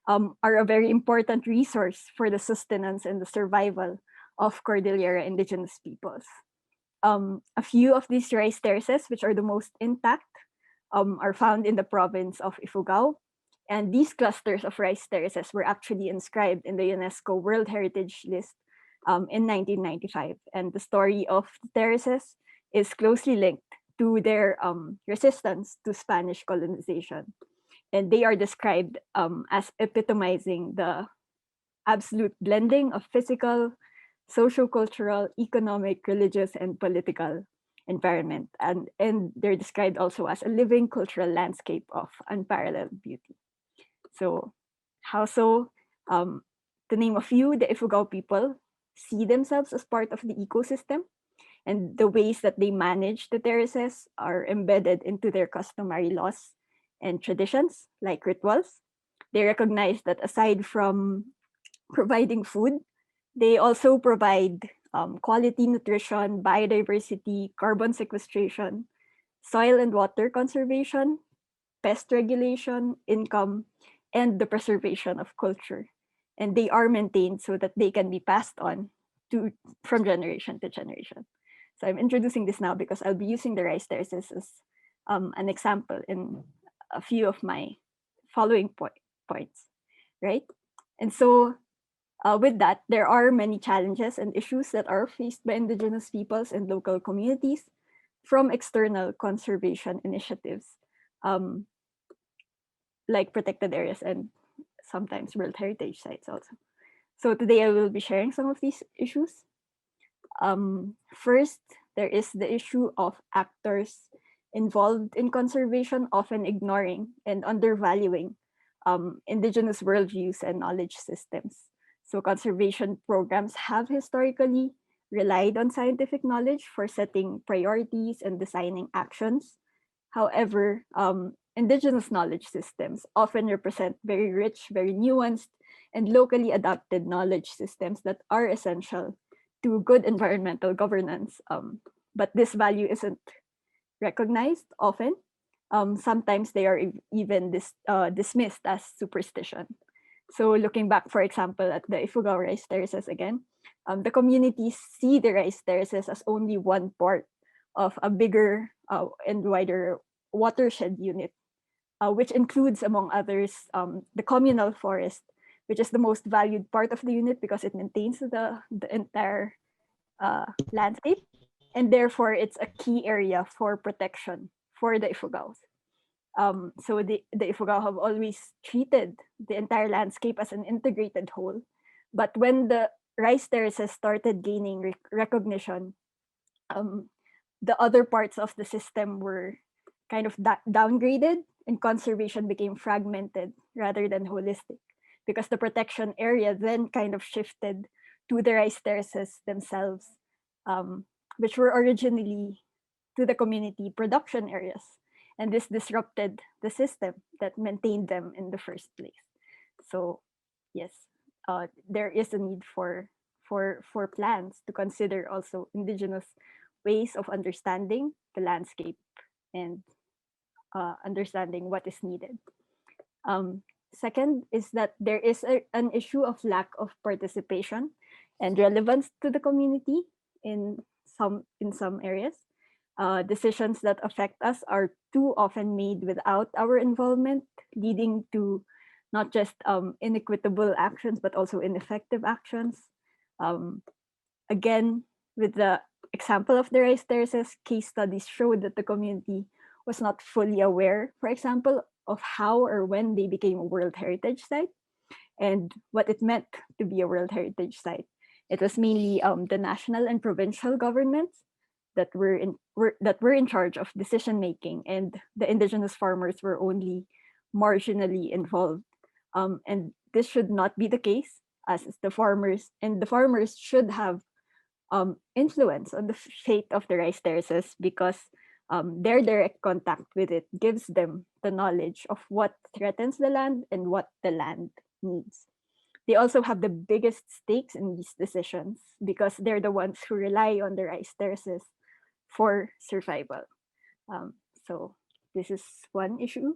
are a very important resource for the sustenance and the survival of Cordillera indigenous peoples. A few of these rice terraces, which are the most intact, are found in the province of Ifugao. And these clusters of rice terraces were actually inscribed in the UNESCO World Heritage List in 1995. And the story of the terraces is closely linked to their resistance to Spanish colonization. And they are described as epitomizing the absolute blending of physical, socio-cultural, economic, religious, and political environment. And they're described also as a living cultural landscape of unparalleled beauty. So how so? To name a few, the Ifugao people see themselves as part of the ecosystem, and the ways that they manage the terraces are embedded into their customary laws and traditions, like rituals. They recognize that aside from providing food, they also provide quality nutrition, biodiversity, carbon sequestration, soil and water conservation, pest regulation, income, and the preservation of culture. And they are maintained so that they can be passed on from generation to generation. So I'm introducing this now because I'll be using the rice terraces as an example in a few of my following points, right? And so with that, there are many challenges and issues that are faced by indigenous peoples and local communities from external conservation initiatives, like protected areas and sometimes World Heritage Sites also. So today I will be sharing some of these issues. First, there is the issue of actors involved in conservation often ignoring and undervaluing indigenous worldviews and knowledge systems. So conservation programs have historically relied on scientific knowledge for setting priorities and designing actions. However, indigenous knowledge systems often represent very rich, very nuanced, and locally adapted knowledge systems that are essential to good environmental governance. But this value isn't recognized often. Sometimes they are even dismissed as superstition. So looking back, for example, at the Ifugao rice terraces again, the communities see the rice terraces as only one part of a bigger and wider watershed unit, which includes, among others, the communal forest, which is the most valued part of the unit because it maintains the entire landscape, and therefore it's a key area for protection for the Ifugaos. So the Ifugao have always treated the entire landscape as an integrated whole. But when the rice terraces started gaining recognition, the other parts of the system were kind of downgraded, and conservation became fragmented rather than holistic, because the protection area then kind of shifted to the rice terraces themselves, which were originally to the community production areas. and this disrupted the system that maintained them in the first place. So yes, there is a need for plans to consider also indigenous ways of understanding the landscape and understanding what is needed. Second is that there is an issue of lack of participation and relevance to the community in some areas. Decisions that affect us are too often made without our involvement, leading to not just inequitable actions, but also ineffective actions. Again, with the example of the rice terraces, case studies showed that the community was not fully aware, for example, of how or when they became a World Heritage Site and what it meant to be a World Heritage Site. It was mainly the national and provincial governments that were in charge of decision making, and the indigenous farmers were only marginally involved. And this should not be the case, as the farmers should have influence on the fate of the rice terraces, because their direct contact with it gives them the knowledge of what threatens the land and what the land needs. They also have the biggest stakes in these decisions because they're the ones who rely on the rice terraces for survival. So this is one issue.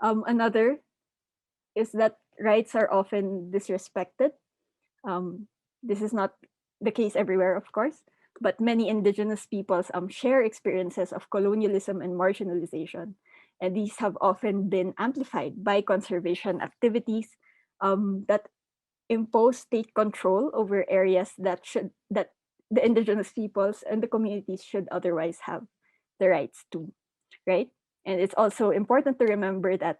Another is that rights are often disrespected. This is not the case everywhere, of course, but many indigenous peoples share experiences of colonialism and marginalization, and these have often been amplified by conservation activities that impose state control over areas that the indigenous peoples and the communities should otherwise have the rights to, right? And it's also important to remember that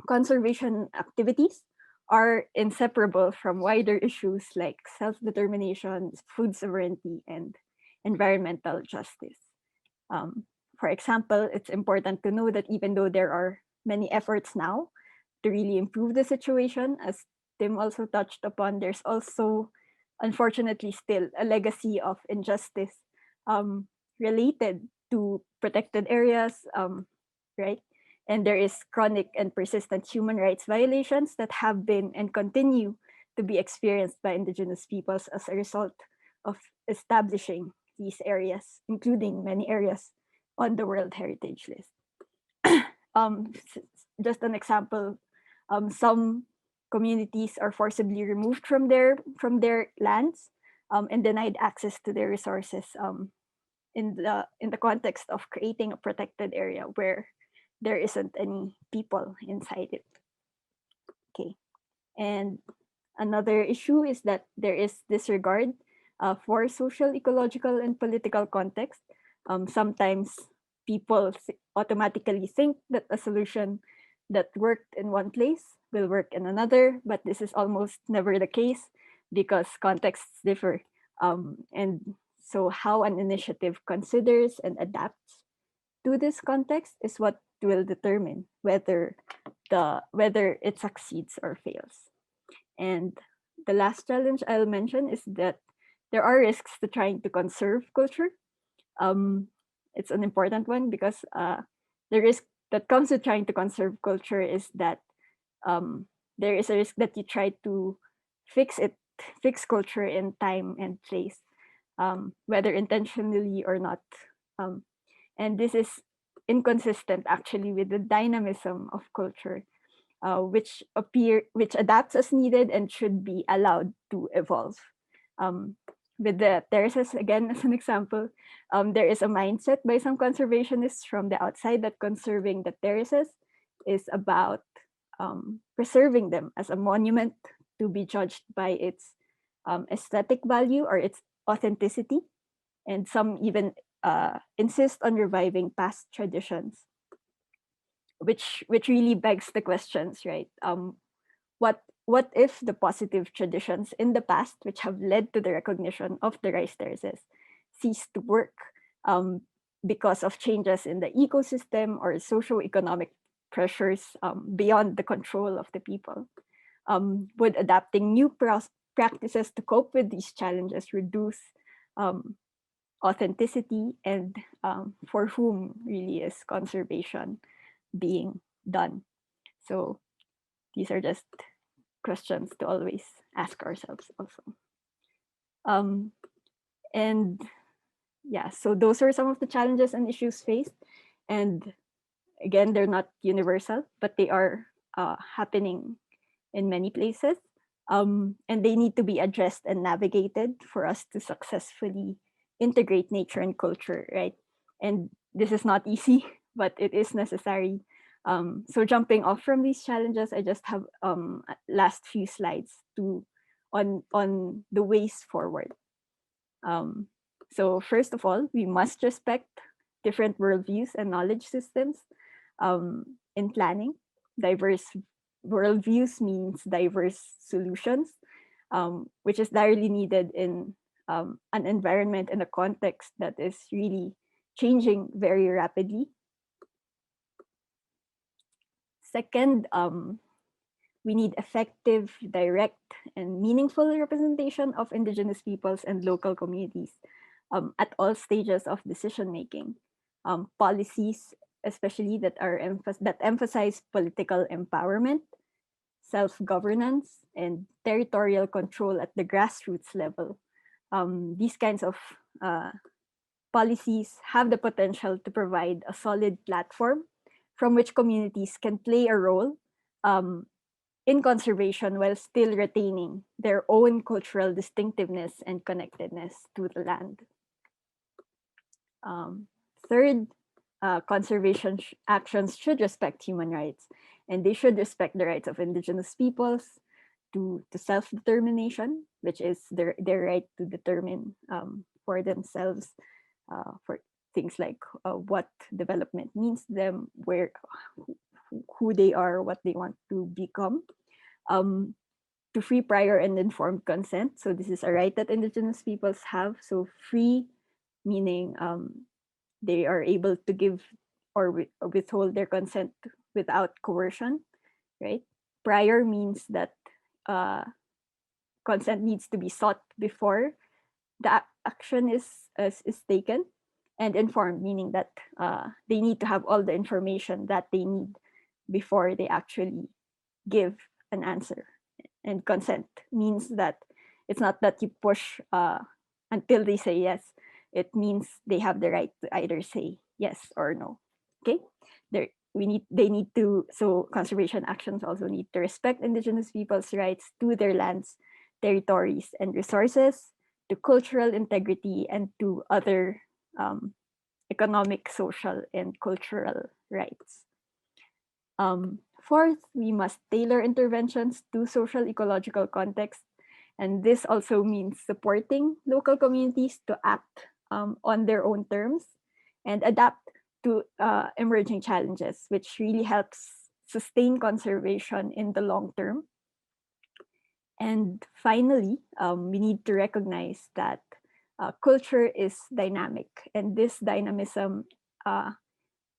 conservation activities are inseparable from wider issues like self-determination, food sovereignty, and environmental justice. For example, it's important to know that even though there are many efforts now to really improve the situation, as Tim also touched upon, there's also, unfortunately, still a legacy of injustice related to protected areas, right? And there is chronic and persistent human rights violations that have been and continue to be experienced by indigenous peoples as a result of establishing these areas, including many areas on the World Heritage List. Just an example, some communities are forcibly removed from their lands and denied access to their resources in the context of creating a protected area where there isn't any people inside it. Okay, and another issue is that there is disregard for social, ecological, and political context. Sometimes people automatically think that a solution that worked in one place will work in another, but this is almost never the case because contexts differ. And so how an initiative considers and adapts to this context is what will determine whether it succeeds or fails. And the last challenge I'll mention is that there are risks to trying to conserve culture. It's an important one because the risk that comes with trying to conserve culture is that there is a risk that you try to fix culture in time and place, whether intentionally or not. And this is inconsistent actually with the dynamism of culture, which adapts as needed and should be allowed to evolve. With the terraces, again, as an example, there is a mindset by some conservationists from the outside that conserving the terraces is about preserving them as a monument to be judged by its aesthetic value or its authenticity. And some even insist on reviving past traditions, which really begs the questions, right? What if the positive traditions in the past, which have led to the recognition of the rice terraces, cease to work because of changes in the ecosystem or socio-economic pressures beyond the control of the people? Would adapting new practices to cope with these challenges reduce authenticity, and for whom really is conservation being done. So these are just questions to always ask ourselves also. And yeah, so those are some of the challenges and issues faced. And again, they're not universal, but they are happening in many places. And they need to be addressed and navigated for us to successfully integrate nature and culture, right? And this is not easy, but it is necessary. So jumping off from these challenges, I just have last few slides on the ways forward. So first of all, we must respect different worldviews and knowledge systems in planning. Diverse worldviews means diverse solutions, which is direly needed in an environment and a context that is really changing very rapidly. Second, we need effective, direct, and meaningful representation of Indigenous peoples and local communities at all stages of decision making. Policies, especially that emphasize political empowerment, self-governance, and territorial control at the grassroots level. These kinds of policies have the potential to provide a solid platform from which communities can play a role in conservation while still retaining their own cultural distinctiveness and connectedness to the land. Third, conservation actions should respect human rights, and they should respect the rights of Indigenous peoples to self-determination, which is their right to determine for themselves for things like what development means to them, who they are, what they want to become, to free, prior, and informed consent. So this is a right that Indigenous peoples have. So free meaning they are able to give or withhold their consent without coercion, right? Prior means that consent needs to be sought before the action is taken, and informed meaning that they need to have all the information that they need before they actually give an answer. And consent means that it's not that you push until they say yes. It means they have the right to either say yes or no. Okay, they need to, so conservation actions also need to respect Indigenous people's rights to their lands, territories, and resources, to cultural integrity, and to other economic, social, and cultural rights. Fourth, we must tailor interventions to social ecological context. And this also means supporting local communities to act on their own terms and adapt to emerging challenges, which really helps sustain conservation in the long term. And finally, we need to recognize that culture is dynamic, and this dynamism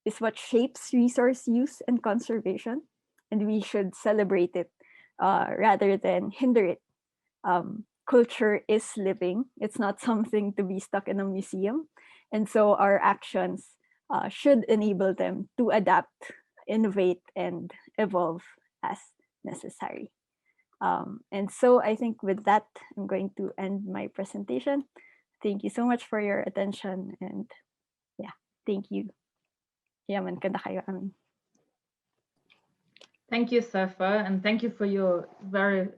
is what shapes resource use and conservation, and we should celebrate it rather than hinder it. Culture is living. It's not something to be stuck in a museum. And so our actions should enable them to adapt, innovate, and evolve as necessary. And so I think with that, I'm going to end my presentation. Thank you so much for your attention. And yeah, thank you. Yaman ka na kayo amin. Thank you, Safa, and thank you for your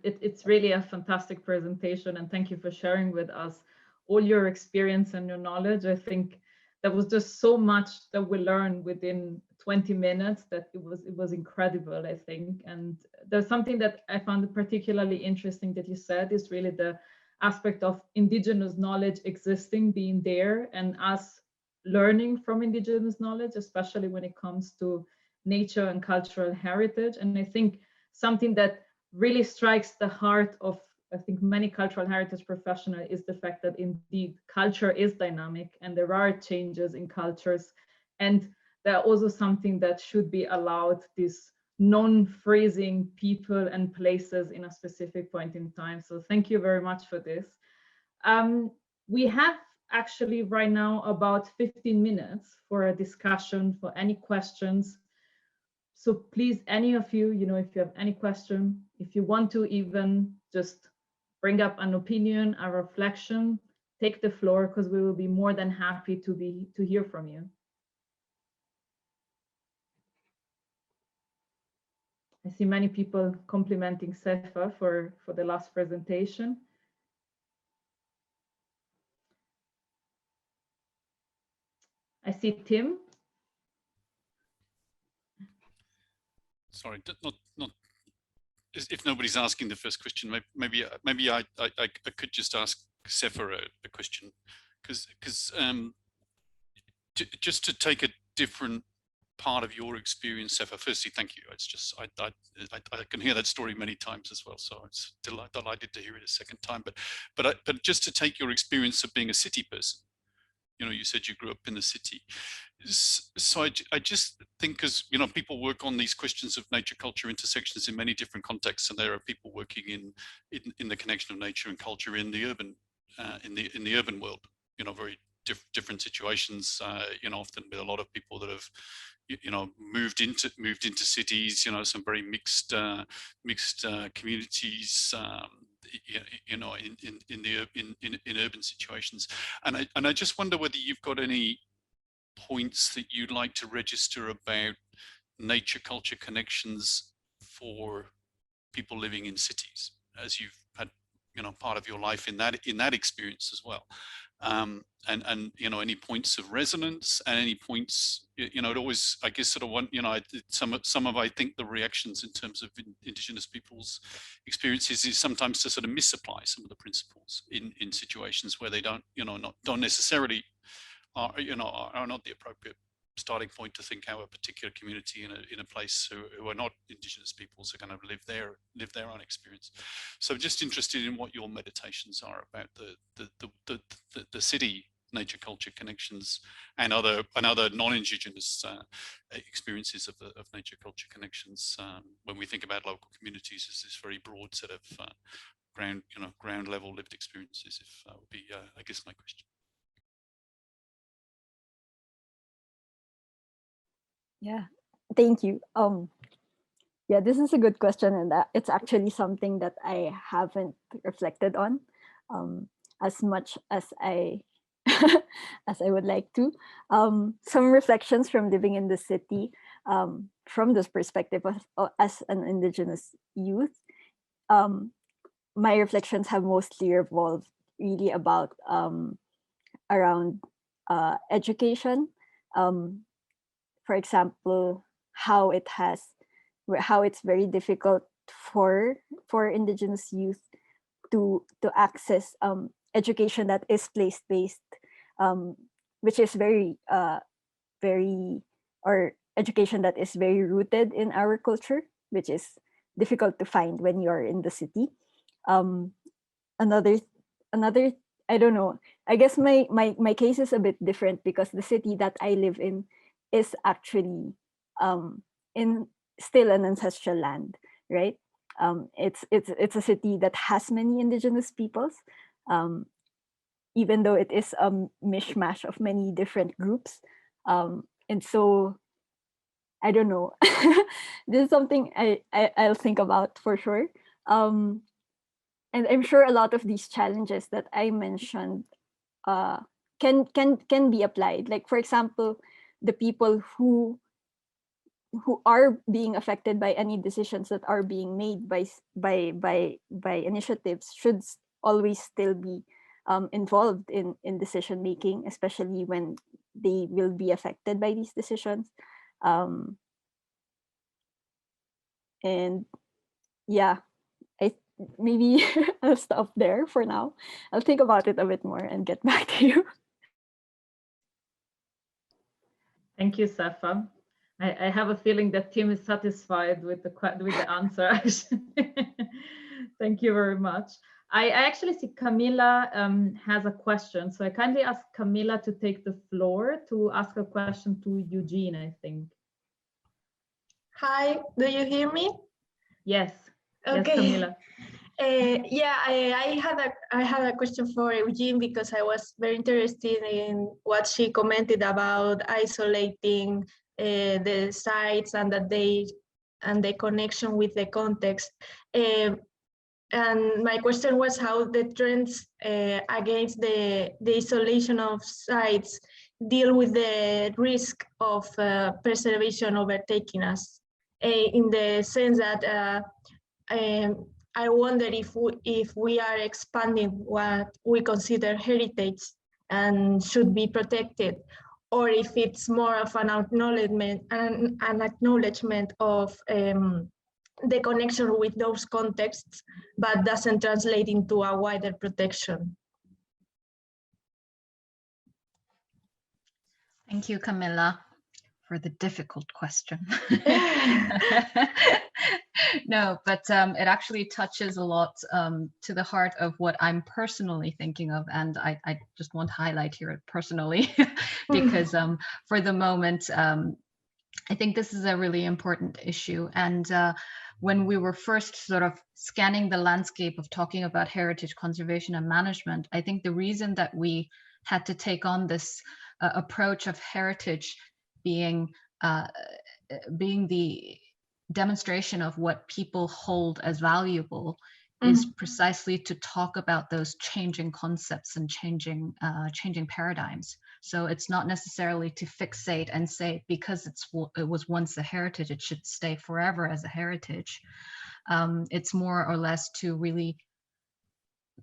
it's really a fantastic presentation, and thank you for sharing with us all your experience and your knowledge. I think there was just so much that we learned within 20 minutes that it was incredible, I think. And there's something that I found particularly interesting that you said is really the aspect of Indigenous knowledge existing, being there, and us learning from Indigenous knowledge, especially when it comes to nature and cultural heritage. And I think something that really strikes the heart of, I think, many cultural heritage professionals is the fact that indeed culture is dynamic and there are changes in cultures, and there are also something that should be allowed, this non-freezing people and places in a specific point in time. So thank you very much for this. We have actually right now about 15 minutes for a discussion, for any questions. So please, any of you, if you have any question, if you want to even just bring up an opinion, a reflection, take the floor, because we will be more than happy to hear from you. I see many people complimenting Sefa for the last presentation. I see Tim. Sorry, not. If nobody's asking the first question, maybe I could just ask Sefa a question, because just to take a different part of your experience, Sefa. Firstly, thank you. It's just I can hear that story many times as well, so it's delighted to hear it a second time. But just to take your experience of being a city person, you said you grew up in the city. So I just think, because people work on these questions of nature culture intersections in many different contexts, and there are people working in the connection of nature and culture in the urban in the urban world, very different situations, often with a lot of people that have moved into cities, some very mixed communities, in urban situations. And I just wonder whether you've got any points that you'd like to register about nature culture connections for people living in cities, as you've had part of your life in that experience as well. And any points of resonance, and any points, it always, I guess, sort of one, some of I think the reactions in terms of Indigenous people's experiences is sometimes to sort of misapply some of the principles in situations where they don't necessarily are not the appropriate starting point to think how a particular community in a place who are not Indigenous peoples are going to live their own experience. So just interested in what your meditations are about the city nature culture connections and other non-Indigenous experiences of nature culture connections, when we think about local communities as this very broad set of ground level lived experiences. If that would be I guess my question. Yeah, thank you. Yeah, this is a good question, and it's actually something that I haven't reflected on as much as I as I would like to. Some reflections from living in the city, from this perspective as an Indigenous youth. My reflections have mostly revolved really about around education. For example, how it's very difficult for Indigenous youth to access education that is place-based, which is or education that is very rooted in our culture, which is difficult to find when you're in the city. Another, I don't know, I guess my case is a bit different, because the city that I live in is actually still an ancestral land, right? It's a city that has many Indigenous peoples, even though it is a mishmash of many different groups. And so, I don't know, this is something I'll think about for sure. And I'm sure a lot of these challenges that I mentioned can be applied. Like, for example, the people who are being affected by any decisions that are being made by initiatives should always still be involved in decision making, especially when they will be affected by these decisions. And yeah, maybe I'll stop there for now. I'll think about it a bit more and get back to you. Thank you, Sefa. I have a feeling that Tim is satisfied with the answer. Actually. Thank you very much. I actually see Camila has a question, so I kindly ask Camila to take the floor to ask a question to Eugene, I think. Hi, do you hear me? Yes. Okay. Yes, Camila. I had a question for Eugene, because I was very interested in what she commented about isolating the sites and the connection with the context. And my question was how the trends against the isolation of sites deal with the risk of preservation overtaking us, in the sense that I wonder if we are expanding what we consider heritage and should be protected, or if it's more of an acknowledgement of the connection with those contexts, but doesn't translate into a wider protection. Thank you, Camilla, for the difficult question. No, but it actually touches a lot to the heart of what I'm personally thinking of, and I just want to highlight here personally, because for the moment, I think this is a really important issue. And when we were first sort of scanning the landscape of talking about heritage conservation and management, I think the reason that we had to take on this approach of heritage being the demonstration of what people hold as valuable is precisely to talk about those changing concepts and changing paradigms. So it's not necessarily to fixate and say, because it was once a heritage, it should stay forever as a heritage. It's more or less to really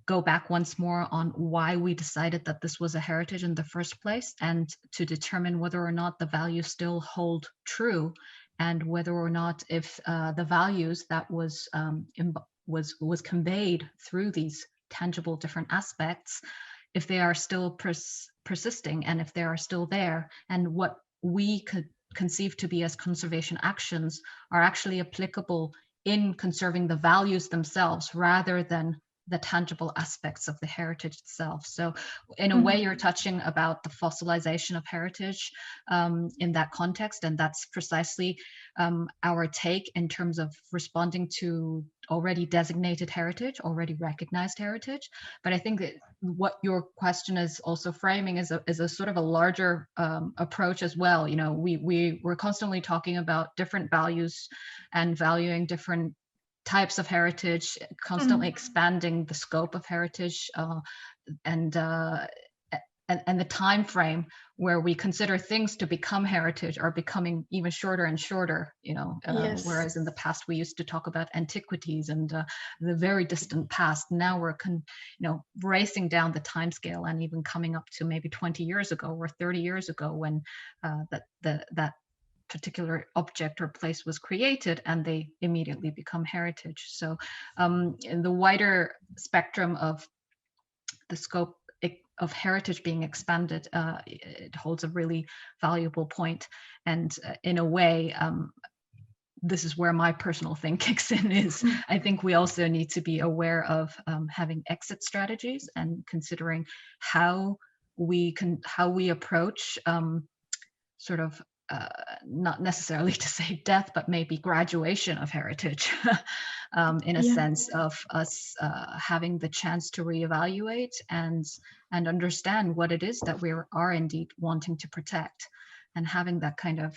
go back once more on why we decided that this was a heritage in the first place, and to determine whether or not the values still hold true, and whether or not if the values that was conveyed through these tangible different aspects, if they are still persisting, and if they are still there, and what we could conceive to be as conservation actions are actually applicable in conserving the values themselves rather than the tangible aspects of the heritage itself. So in a way, you're touching about the fossilization of heritage in that context, and that's precisely our take in terms of responding to already designated heritage, already recognized heritage. But I think that what your question is also framing is a sort of a larger approach as well. You know, we're constantly talking about different values and valuing different types of heritage, constantly expanding the scope of heritage, and the time frame where we consider things to become heritage are becoming even shorter and shorter. You know, Yes. Whereas in the past we used to talk about antiquities and the very distant past. Now we're racing down the time scale and even coming up to maybe 20 years ago or 30 years ago when that particular object or place was created, and they immediately become heritage. So in the wider spectrum of the scope of heritage being expanded, it holds a really valuable point. And in a way, this is where my personal thing kicks in, is I think we also need to be aware of having exit strategies and considering how we approach sort of not necessarily to say death, but maybe graduation of heritage, in a sense of us having the chance to reevaluate and understand what it is that we are indeed wanting to protect, and having that kind of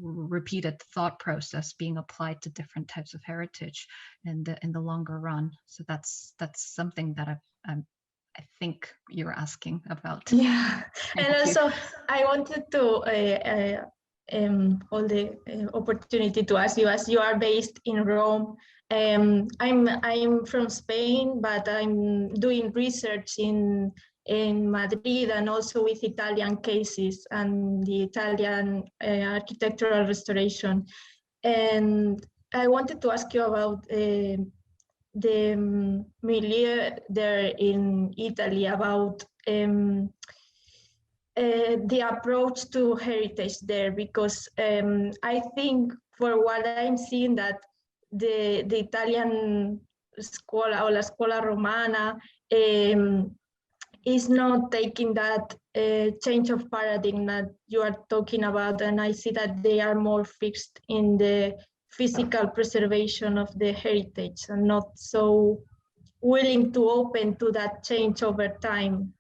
repeated thought process being applied to different types of heritage in the longer run. So that's something that I think you're asking about. Yeah, Thank and you. also I wanted to hold the opportunity to ask you, as you are based in Rome. I'm from Spain, but I'm doing research in Madrid and also with Italian cases and the Italian architectural restoration. And I wanted to ask you about the milieu there in Italy, about the approach to heritage there, because I think, for what I'm seeing, that the Italian scuola or la scuola romana is not taking that change of paradigm that you are talking about, and I see that they are more fixed in the physical preservation of the heritage and not so willing to open to that change over time.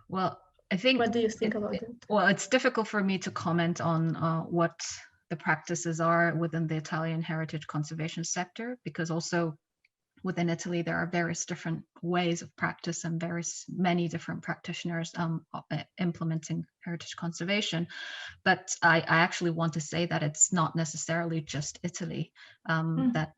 Well, I think, what do you think about it? Well, it's difficult for me to comment on what the practices are within the Italian heritage conservation sector, because also within Italy, there are various different ways of practice and many different practitioners implementing heritage conservation. But I actually want to say that it's not necessarily just Italy that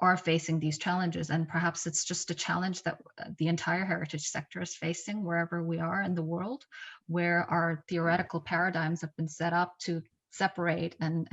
are facing these challenges. And perhaps it's just a challenge that the entire heritage sector is facing wherever we are in the world, where our theoretical paradigms have been set up to separate and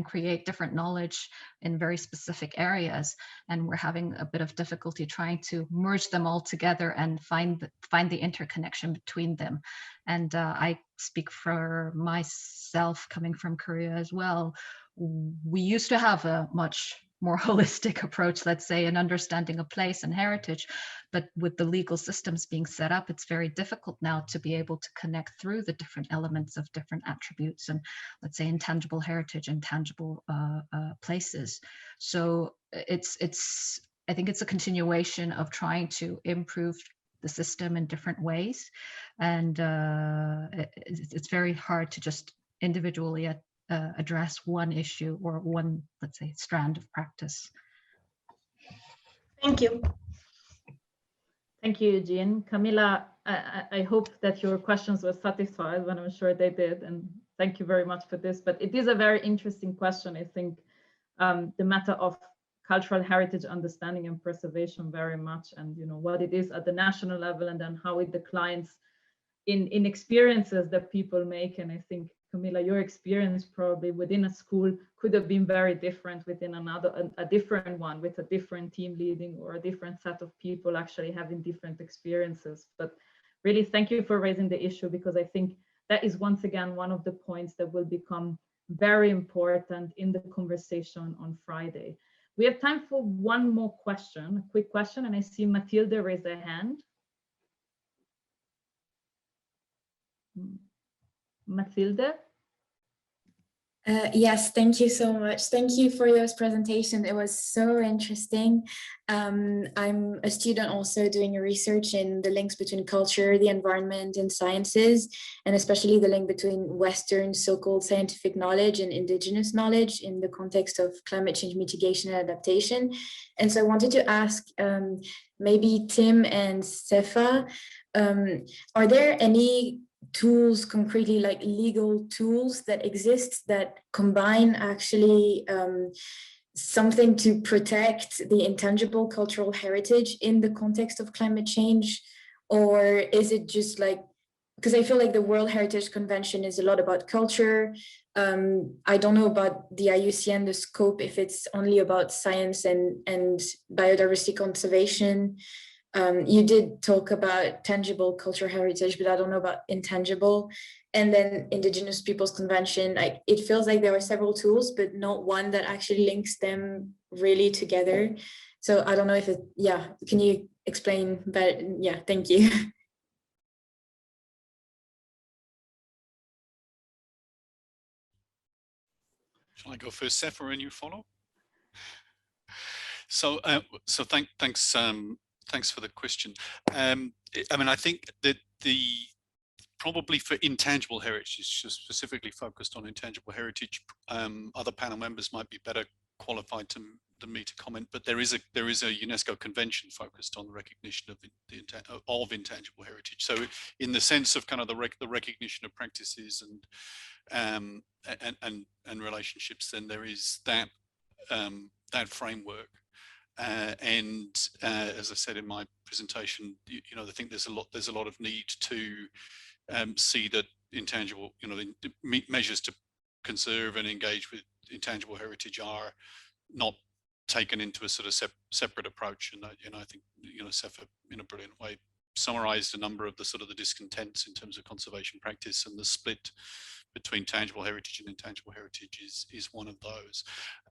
create different knowledge in very specific areas, and we're having a bit of difficulty trying to merge them all together and find the interconnection between them. And I speak for myself, coming from Korea as well. We used to have a much more holistic approach, let's say, in understanding a place and heritage, but with the legal systems being set up, it's very difficult now to be able to connect through the different elements of different attributes and, let's say, intangible heritage and tangible places. So I think it's a continuation of trying to improve the system in different ways, and it's very hard to just individually address one issue or one, let's say, strand of practice. Thank you. Thank you, Eugene. Camila, I hope that your questions were satisfied, and I'm sure they did, and thank you very much for this. But it is a very interesting question. I think the matter of cultural heritage understanding and preservation very much, and what it is at the national level, and then how it declines in experiences that people make. And I think, Camila, your experience probably within a school could have been very different within a different one, with a different team leading or a different set of people actually having different experiences. But really, thank you for raising the issue, because I think that is once again one of the points that will become very important in the conversation on Friday. We have time for one more question, a quick question, and I see Matilda raise her hand. Matilda? Yes, thank you so much. Thank you for this presentation. It was so interesting. I'm a student also doing a research in the links between culture, the environment, and sciences, and especially the link between Western so-called scientific knowledge and indigenous knowledge in the context of climate change mitigation and adaptation. And so I wanted to ask maybe Tim and Sefa, are there any tools, concretely like legal tools, that exist that combine actually something to protect the intangible cultural heritage in the context of climate change? Or is it just like, because I feel like the World Heritage Convention is a lot about culture. I don't know about the IUCN, the scope, if it's only about science and biodiversity conservation. You did talk about tangible cultural heritage, but I don't know about intangible. And then Indigenous Peoples Convention, it feels like there are several tools, but not one that actually links them really together. So I don't know if can you explain that? Yeah, thank you. Shall I go first, Sefa, and you follow? So, thanks for the question. I mean, I think that probably for intangible heritage, just specifically focused on intangible heritage, other panel members might be better qualified than me to comment. But there is a UNESCO convention focused on the recognition of intangible heritage. So, in the sense of kind of the recognition of practices and relationships, then there is that framework. And as I said in my presentation, I think there's a lot of need to see that intangible, the measures to conserve and engage with intangible heritage are not taken into a sort of separate approach. And I think Sefa, in a brilliant way, summarized a number of the sort of the discontents in terms of conservation practice, and the split between tangible heritage and intangible heritage is one of those.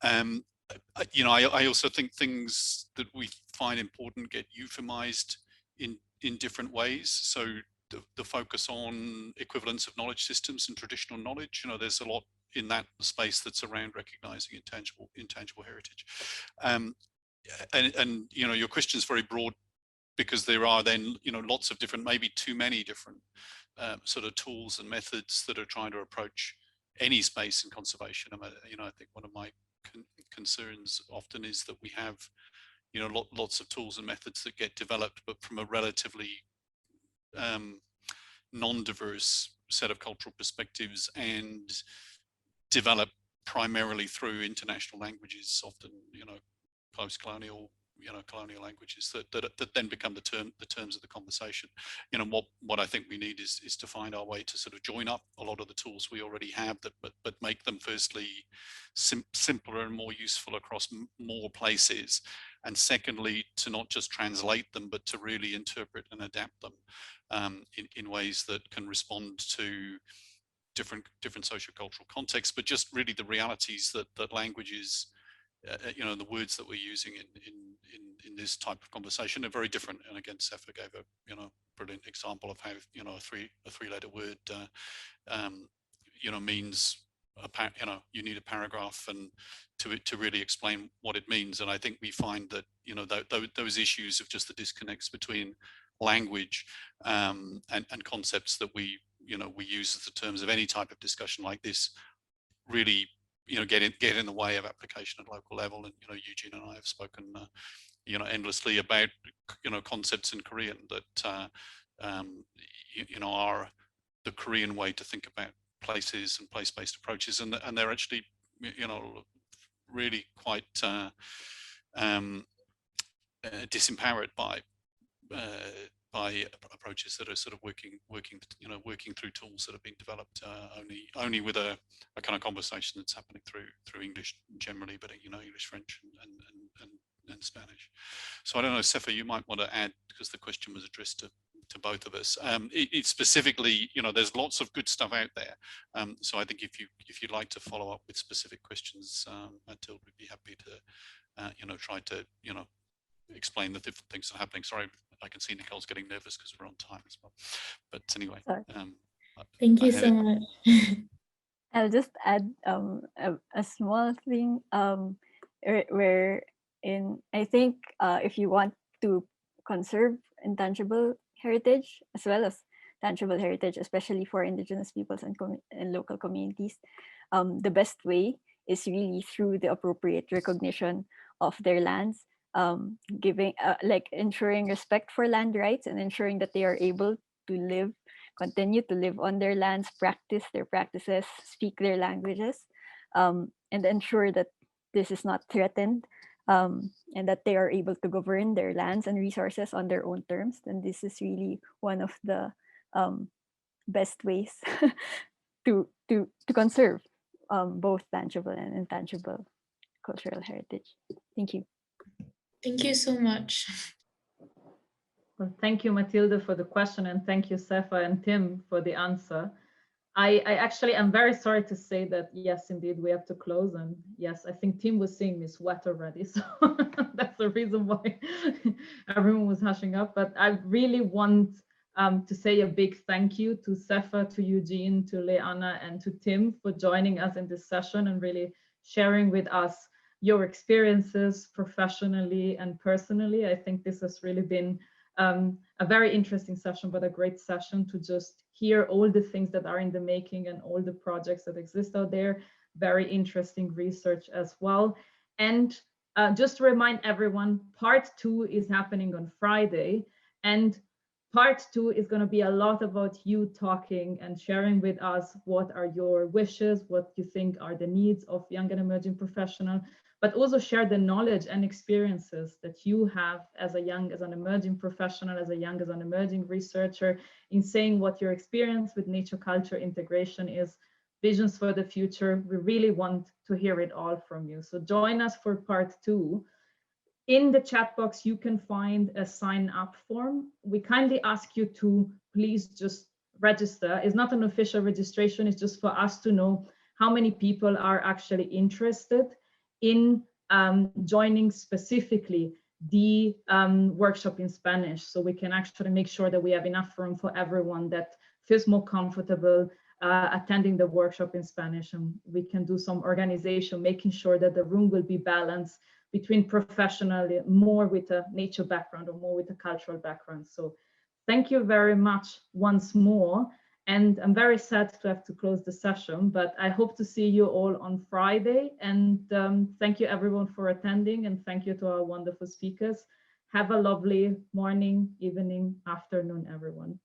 I also think things that we find important get euphemized in different ways. So the focus on equivalence of knowledge systems and traditional knowledge. You know, there's a lot in that space that's around recognizing intangible heritage. And you know, your question is very broad, because there are then, you know, lots of different, maybe too many different sort of tools and methods that are trying to approach any space in conservation. You know, I think one of my concerns often is that we have, you know, lots of tools and methods that get developed, but from a relatively non-diverse set of cultural perspectives, and develop primarily through international languages, often, you know, post-colonial, you know, colonial languages that then become the terms of the conversation. You know, what I think we need is to find our way to sort of join up a lot of the tools we already have, but make them firstly simpler and more useful across more places, and secondly, to not just translate them, but to really interpret and adapt them in ways that can respond to different sociocultural contexts, but just really the realities that languages, you know, the words that we're using in this type of conversation are very different. And again, Sefa gave a, you know, brilliant example of how, you know, a three-letter word, you know, means you know, you need a paragraph and to really explain what it means. And I think we find that, you know, those issues of just the disconnects between language and concepts that we, you know, we use as the terms of any type of discussion like this, really, you know, get in the way of application at local level. And, you know, Eugene and I have spoken, you know, endlessly about, you know, concepts in Korean that, you know, are the Korean way to think about places and place-based approaches, and they're actually, you know, really quite disempowered by approaches that are sort of working through tools that have been developed only with a kind of conversation that's happening through English generally, but, you know, English, French, and Spanish. So I don't know, Sefa, you might want to add, because the question was addressed to both of us. It's specifically, you know, there's lots of good stuff out there. So I think if you'd like to follow up with specific questions, Mathilde would be happy to, you know, try to, you know, explain the different things that are happening. Sorry, I can see Nicole's getting nervous because we're on time as well. But anyway, thank you so much. I'll just add a small thing where I think if you want to conserve intangible heritage as well as tangible heritage, especially for Indigenous peoples and local communities, the best way is really through the appropriate recognition of their lands, giving like ensuring respect for land rights and ensuring that they are able to continue to live on their lands, practice their practices, speak their languages, and ensure that this is not threatened, and that they are able to govern their lands and resources on their own terms. And this is really one of the best ways to conserve both tangible and intangible cultural heritage. Thank you. Thank you so much. Well, thank you, Matilda, for the question, and thank you, Sefa and Tim, for the answer. I actually am very sorry to say that, yes, indeed, we have to close. And yes, I think Tim was seeing me sweat already. So that's the reason why everyone was hushing up. But I really want to say a big thank you to Sefa, to Eugene, to Leanna, and to Tim for joining us in this session and really sharing with us your experiences professionally and personally. I think this has really been a very interesting session, but a great session to just hear all the things that are in the making and all the projects that exist out there. Very interesting research as well. And just to remind everyone, part 2 is happening on Friday, and part 2 is going to be a lot about you talking and sharing with us what are your wishes, what you think are the needs of young and emerging professionals, but also share the knowledge and experiences that you have as an emerging professional, as an emerging researcher, in saying what your experience with nature culture integration is, visions for the future. We really want to hear it all from you. So join us for part 2. In the chat box, you can find a sign up form. We kindly ask you to please just register. It's not an official registration, it's just for us to know how many people are actually interested in joining specifically the workshop in Spanish, so we can actually make sure that we have enough room for everyone that feels more comfortable attending the workshop in Spanish, and we can do some organization, making sure that the room will be balanced between professional, more with a nature background or more with a cultural background. So thank you very much once more. And I'm very sad to have to close the session, but I hope to see you all on Friday. And thank you everyone for attending, and thank you to our wonderful speakers. Have a lovely morning, evening, afternoon, everyone.